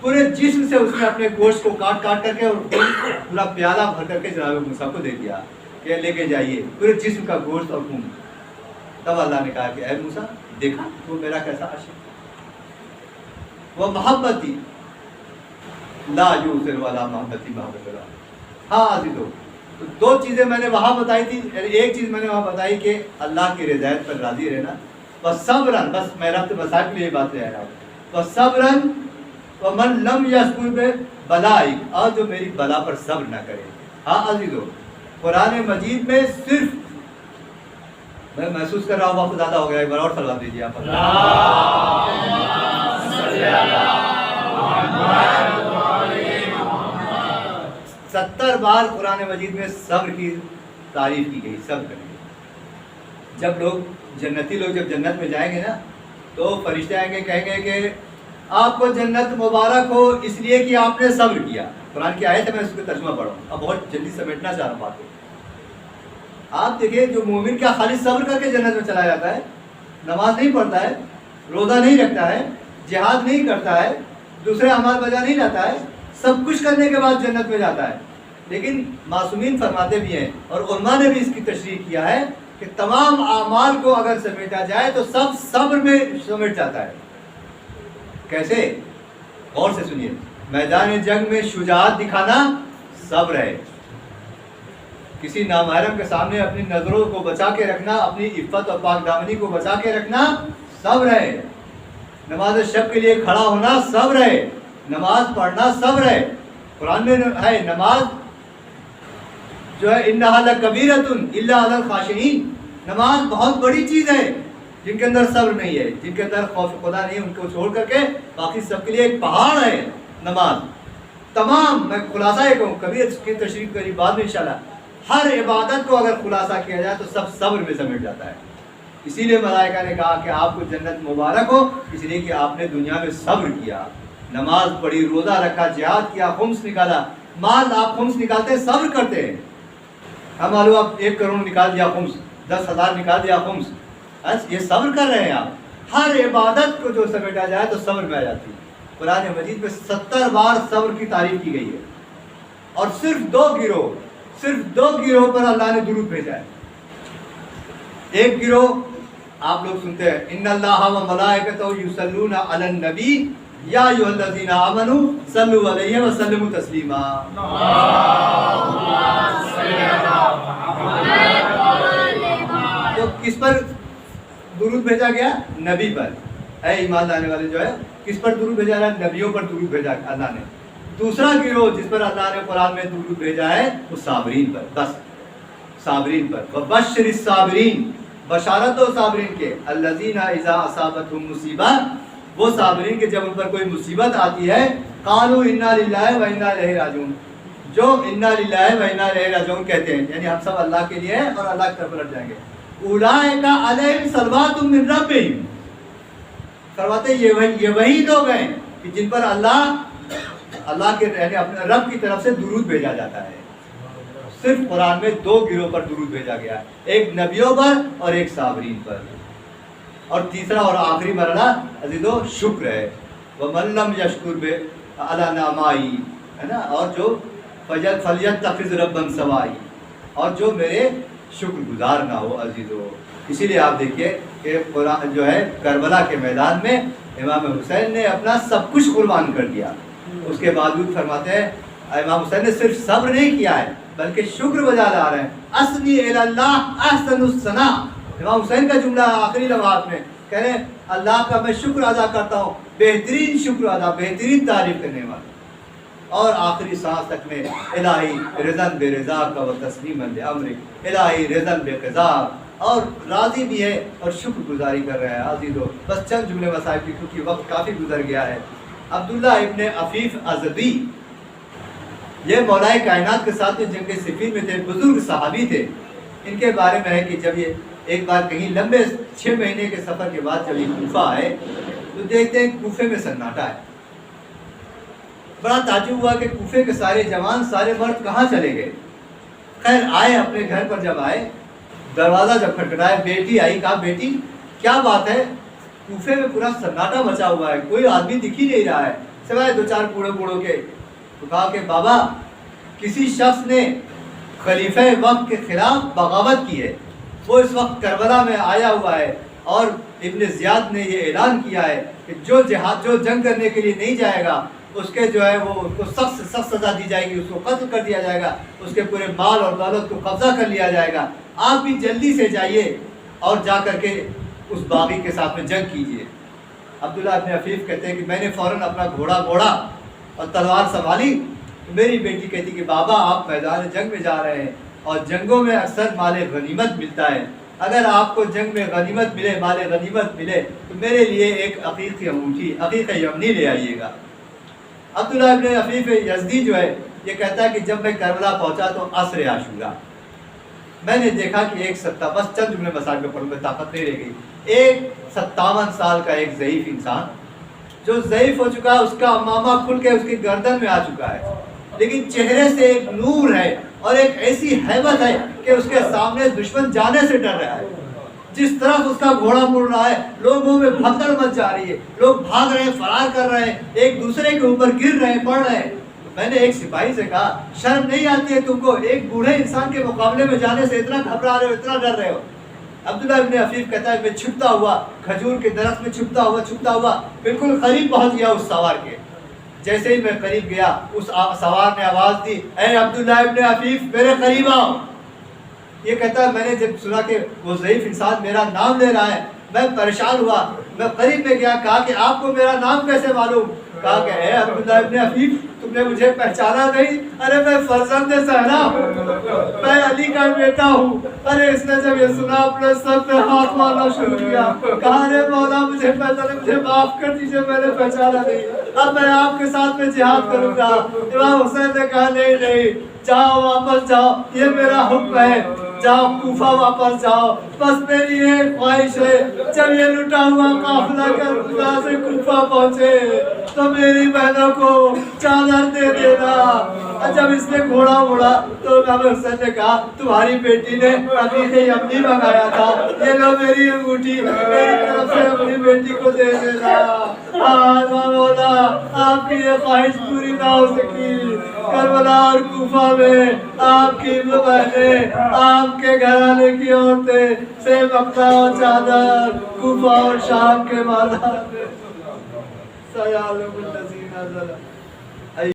پورے جسم سے اس نے اپنے گوشت کو کاٹ کاٹ کر کے اور پورا پیالہ بھر کر کے جناب موسیٰ کو دے دیا کہ لے کے جائیے پورے جسم کا گوشت اور خون. تب اللہ نے کہا کہ اے موسیٰ دیکھا وہ میرا کیسا عاشق، وہ محبتی لا یؤثر علی محبتی محبت اللہ. ہاں عزیزو، تو دو چیزیں میں نے وہاں بتائی تھی. ایک چیز میں نے وہاں بتائی کہ اللہ کی رضایت پر راضی رہنا، بس صبرن، بس میں ربط مسائل کے لیے یہ بات لے آیا ہوں. بس صبرن ومن لم یصبر بلائی، اور جو میری بلا پر صبر نہ کرے. ہاں عزیزو، قرآن مجید میں صرف میں محسوس کر رہا ہوں وقت زیادہ ہو گیا، ایک بار اور سلام دیجیے آپ. 70 بار قرآن مجید میں صبر کی تعریف کی گئی. صبر کریں گے. جب لوگ جنتی لوگ جب جنت میں جائیں گے نا تو فرشتے آئیں گے، کہیں گے کہ آپ کو جنت مبارک ہو اس لیے کہ آپ نے صبر کیا. قرآن کی آیت ہے، میں اس کو ترجمہ پڑھا ہوں، اب بہت جلدی سمیٹنا چاہ رہا ہوں بات کو. آپ دیکھیں جو مومن کیا خالی صبر کر کے جنت میں چلا جاتا ہے؟ نماز نہیں پڑھتا ہے، روزہ نہیں رکھتا ہے، جہاد نہیں کرتا ہے، دوسرے اعمال بجا نہیں لاتا ہے، سب کچھ کرنے کے بعد جنت میں جاتا ہے. لیکن معصومین فرماتے بھی ہیں اور علماء نے بھی اس کی تشریح کیا ہے کہ تمام اعمال کو اگر سمیٹا جائے تو سب صبر میں سمیٹ جاتا ہے. کیسے؟ غور سے سنیے. میدان جنگ میں شجاعت دکھانا صبر ہے. کسی نامحرم کے سامنے اپنی نظروں کو بچا کے رکھنا، اپنی عفت اور پاک دامنی کو بچا کے رکھنا صبر ہے. نماز شب کے لیے کھڑا ہونا صبر ہے. نماز پڑھنا صبر ہے. قرآن میں ہے نماز جو ہے انہا لکبیرۃ الا علی الخاشعین، نماز بہت بڑی چیز ہے. جن کے اندر صبر نہیں ہے، جن کے اندر خوف خدا نہیں ہے، ان کو چھوڑ کر کے باقی سب کے لیے ایک پہاڑ ہے نماز. تمام میں خلاصہ یہ کہوں، کبھی اس کی تشریح کری بعد میں انشاءاللہ. ہر عبادت کو اگر خلاصہ کیا جائے تو سب صبر میں سمیٹ جاتا ہے. اسی لیے ملائکہ نے کہا کہ آپ کو جنت مبارک ہو اس لیے کہ آپ نے دنیا میں صبر کیا، نماز پڑھی، روزہ رکھا، جہاد کیا، خمس نکالا. مال آپ خمس نکالتے ہیں صبر کرتے ہیں. ہم معلوم آپ 1 کروڑ نکال دیا خمس، 10,000 نکال دیا خمس، یہ صبر کر رہے ہیں آپ. ہر عبادت کو جو سمیٹا جائے تو صبر میں آ جاتی ہے. قرآن مجید میں 70 بار صبر کی تعریف کی گئی ہے. اور صرف دو گروہ پر اللہ نے درود بھیجا ہے. ایک گروہ آپ لوگ سنتے ہیں ان اللہ و ملائکتہ یصلون علی النبی یا ایھا الذین آمنوا صلوا علیہ وسلموا تسلیما. تو کس پر درود بھیجا گیا؟ نبی پر. اے ایمان لانے والے جو ہے کس پر درود بھیجا ہے؟ نبیوں پر درود بھیجا اللہ نے. دوسرا گروہ جس پر اللہ نے قرآن میں درود بھیجا ہے وہ صابرین پر. بس صابرین پر. وبشر الصابرین، بشارت دو صابرین کے. الذین اذا اصابتهم مصیبہ، وہ صابرین کے جب ان پر کوئی مصیبت آتی ہے قالوا انا للہ و انا الیہ راجعون، جو انا للہ و انا الیہ راجعون کہتے ہیں یعنی ہم سب اللہ کے لیے ہیں اور اللہ کی طرف لٹ جائیں گے. اولئک علیہم صلوات من ربہم، فرماتے یہ وہی لوگ ہیں کہ جن پر اللہ کے یعنی اپنے رب کی طرف سے درود بھیجا جاتا ہے. صرف قرآن میں 2 گروہ پر درود بھیجا گیا ہے، ایک نبیوں پر اور ایک صابرین پر. اور تیسرا اور آخری مرحلہ عزیزو شکر ہے، وَمَن لَّمْ يَشْكُرْ عَلَىٰ نَعْمَائِهِ، ہے نا، اور جو فَلْيَتَّخِذْ رَبًّا سَوَائِي، اور جو میرے شکر گزار نہ ہو عزیزو۔ اسی لیے آپ دیکھیے کہ قرآن جو ہے کربلا کے میدان میں امام حسین نے اپنا سب کچھ قربان کر دیا، اس کے باوجود فرماتے ہیں امام حسین نے صرف صبر نہیں کیا ہے بلکہ شکر بجا لا رہے ہیں، اثنی الی اللہ احسن الثناء، امام حسین کا جملہ آخری لمحات میں کہہ رہے ہیں اللہ کا میں شکر ادا کرتا ہوں، بہترین شکر ادا، بہترین تعریف کرنے والا، اور آخری سانس تک میں الہی رضن بے رضا کا و تسلیماً بامرک، الہی رضن بے قضا، اور راضی بھی ہے اور شکر گزاری کر رہا ہے عزیزو۔ بس چند جملے مصائب کی کیونکہ وقت کافی گزر گیا ہے۔ عبداللہ ابن عفیف ازدی، یہ مولائے کائنات کے ساتھ جنگ صفین میں تھے، بزرگ صحابی تھے۔ ان کے بارے میں ہے کہ جب یہ ایک بار کہیں لمبے 6 مہینے کے سفر کے بعد جب یہ کوفہ آئے تو دیکھتے ہیں کوفے میں سناٹا ہے۔ بڑا تعجب ہوا کہ کوفے کے سارے جوان، سارے مرد کہاں چلے گئے۔ خیر آئے اپنے گھر پر، جب آئے دروازہ جب کھٹکھٹایا، بیٹی آئی، کہا بیٹی کیا بات ہے، کوفے میں پورا سناٹا مچا ہوا ہے، کوئی آدمی دکھ ہی نہیں رہا ہے سوائے 2-4 بوڑھوں کے۔ تو کہا کہ بابا کسی شخص نے خلیفہ وقت کے خلاف بغاوت کی ہے، وہ اس وقت کربلا میں آیا ہوا ہے، اور ابن زیاد نے یہ اعلان کیا ہے کہ جو جنگ کرنے کے لیے نہیں جائے گا اس کے جو ہے وہ اس کو سخت سے سخت سزا دی جائے گی، اس کو قتل کر دیا جائے گا، اس کے پورے مال اور دولت کو قبضہ کر لیا جائے گا، آپ بھی جلدی سے جائیے اور جا کر کے اس باغی کے ساتھ میں جنگ کیجیے۔ عبداللہ ابن عفیف کہتے ہیں کہ میں نے فوراً اپنا گھوڑا موڑا اور تلوار سنبھالی، میری بیٹی کہتی کہ بابا آپ میدان جنگ میں جا رہے ہیں اور جنگوں میں اکثر مال غنیمت ملتا ہے، اگر آپ کو جنگ میں غنیمت ملے، مال غنیمت ملے تو میرے لیے ایک عقیق انگوٹھی، عقیق یمنی لے آئیے گا۔ عبداللہ ابن عفیف یزدی جو ہے یہ کہتا ہے کہ جب میں کربلا پہنچا تو عصر عاشورہ، میں نے دیکھا کہ ایک بس چند جملے مسائل میں پڑھوں گا، طاقت نہیں رہ گئی، ایک 57 سال کا ایک ضعیف انسان جو ضعیف ہو چکا ہے، اس کا امامہ کھل کے اس کی گردن میں آ چکا ہے، لیکن چہرے سے ایک نور ہے اور ایک ایسی ہیبت ہے کہ اس کے سامنے دشمن جانے سے ڈر رہا ہے، جس طرف اس کا گھوڑا مڑ رہا ہے لوگوں میں بھگدڑ مچ جا رہی ہے، لوگ بھاگ رہے ہیں، فرار کر رہے ہیں، ایک دوسرے کے اوپر گر رہے ہیں، پڑ رہے ہیں۔ میں نے ایک سپاہی سے کہا شرم نہیں آتی ہے تم کو ایک بوڑھے انسان کے مقابلے میں جانے سے اتنا گھبرا رہے ہو، اتنا ڈر رہے ہو؟ عبداللہ ابن عفیف کہتا ہے میں چھپتا ہوا کھجور کے درخت میں چھپتا ہوا بالکل قریب پہنچ گیا اس سوار کے۔ جیسے ہی میں قریب گیا اس سوار نے آواز دی اے عبداللہ ابن عفیف میرے قریب آؤ۔ یہ کہتا ہے میں نے جب سنا کہ وہ ضعیف انسان میرا نام لے رہا ہے میں پریشان ہوا، میں قریب میں گیا، کہا کہ آپ کو میرا نام کیسے معلوم؟ کہا کہ اے عبداللہ ابن عفیف تم نے مجھے پہچانا نہیں؟ ارے میں فرزند زہرا ہوں، میں علی کا بیٹا ہوں۔ ارے اس نے جب یہ سنا اپنے سر پہ ہاتھ مارنا شروع کیا، کہا ارے مولا مجھے معاف کر دیجیے، میں نے پہچانا نہیں، اب میں آپ کے ساتھ میں جہاد کروں گا۔ امام حسین نے کہا نہیں جاؤ واپس جاؤ، یہ میرا حکم ہے، جاؤ کوفہ واپس جاؤ، بس میری ایک خواہش ہے جب یہ لٹا ہوا قافلہ کربلا سے کوفہ پہنچے تو میری بہنوں کو چادر دے دینا۔ جب اس نے گھوڑا موڑا تو امام حسین نے کہا تمہاری بیٹی نے عقیق یمنی منگایا تھا، یہ لو میری انگوٹھی، میری طرف سے اپنی بیٹی کو دے دینا۔ آج مولا آپ کی یہ خواہش پوری نہ ہو سکی، کربلا اور کوفہ میں آپ کی بہنیں، آپ کے گھرانے کی عورتیں سے مقطع اور چادر کوفہ اور شام کے بازار میں سیالم الذین ظلموا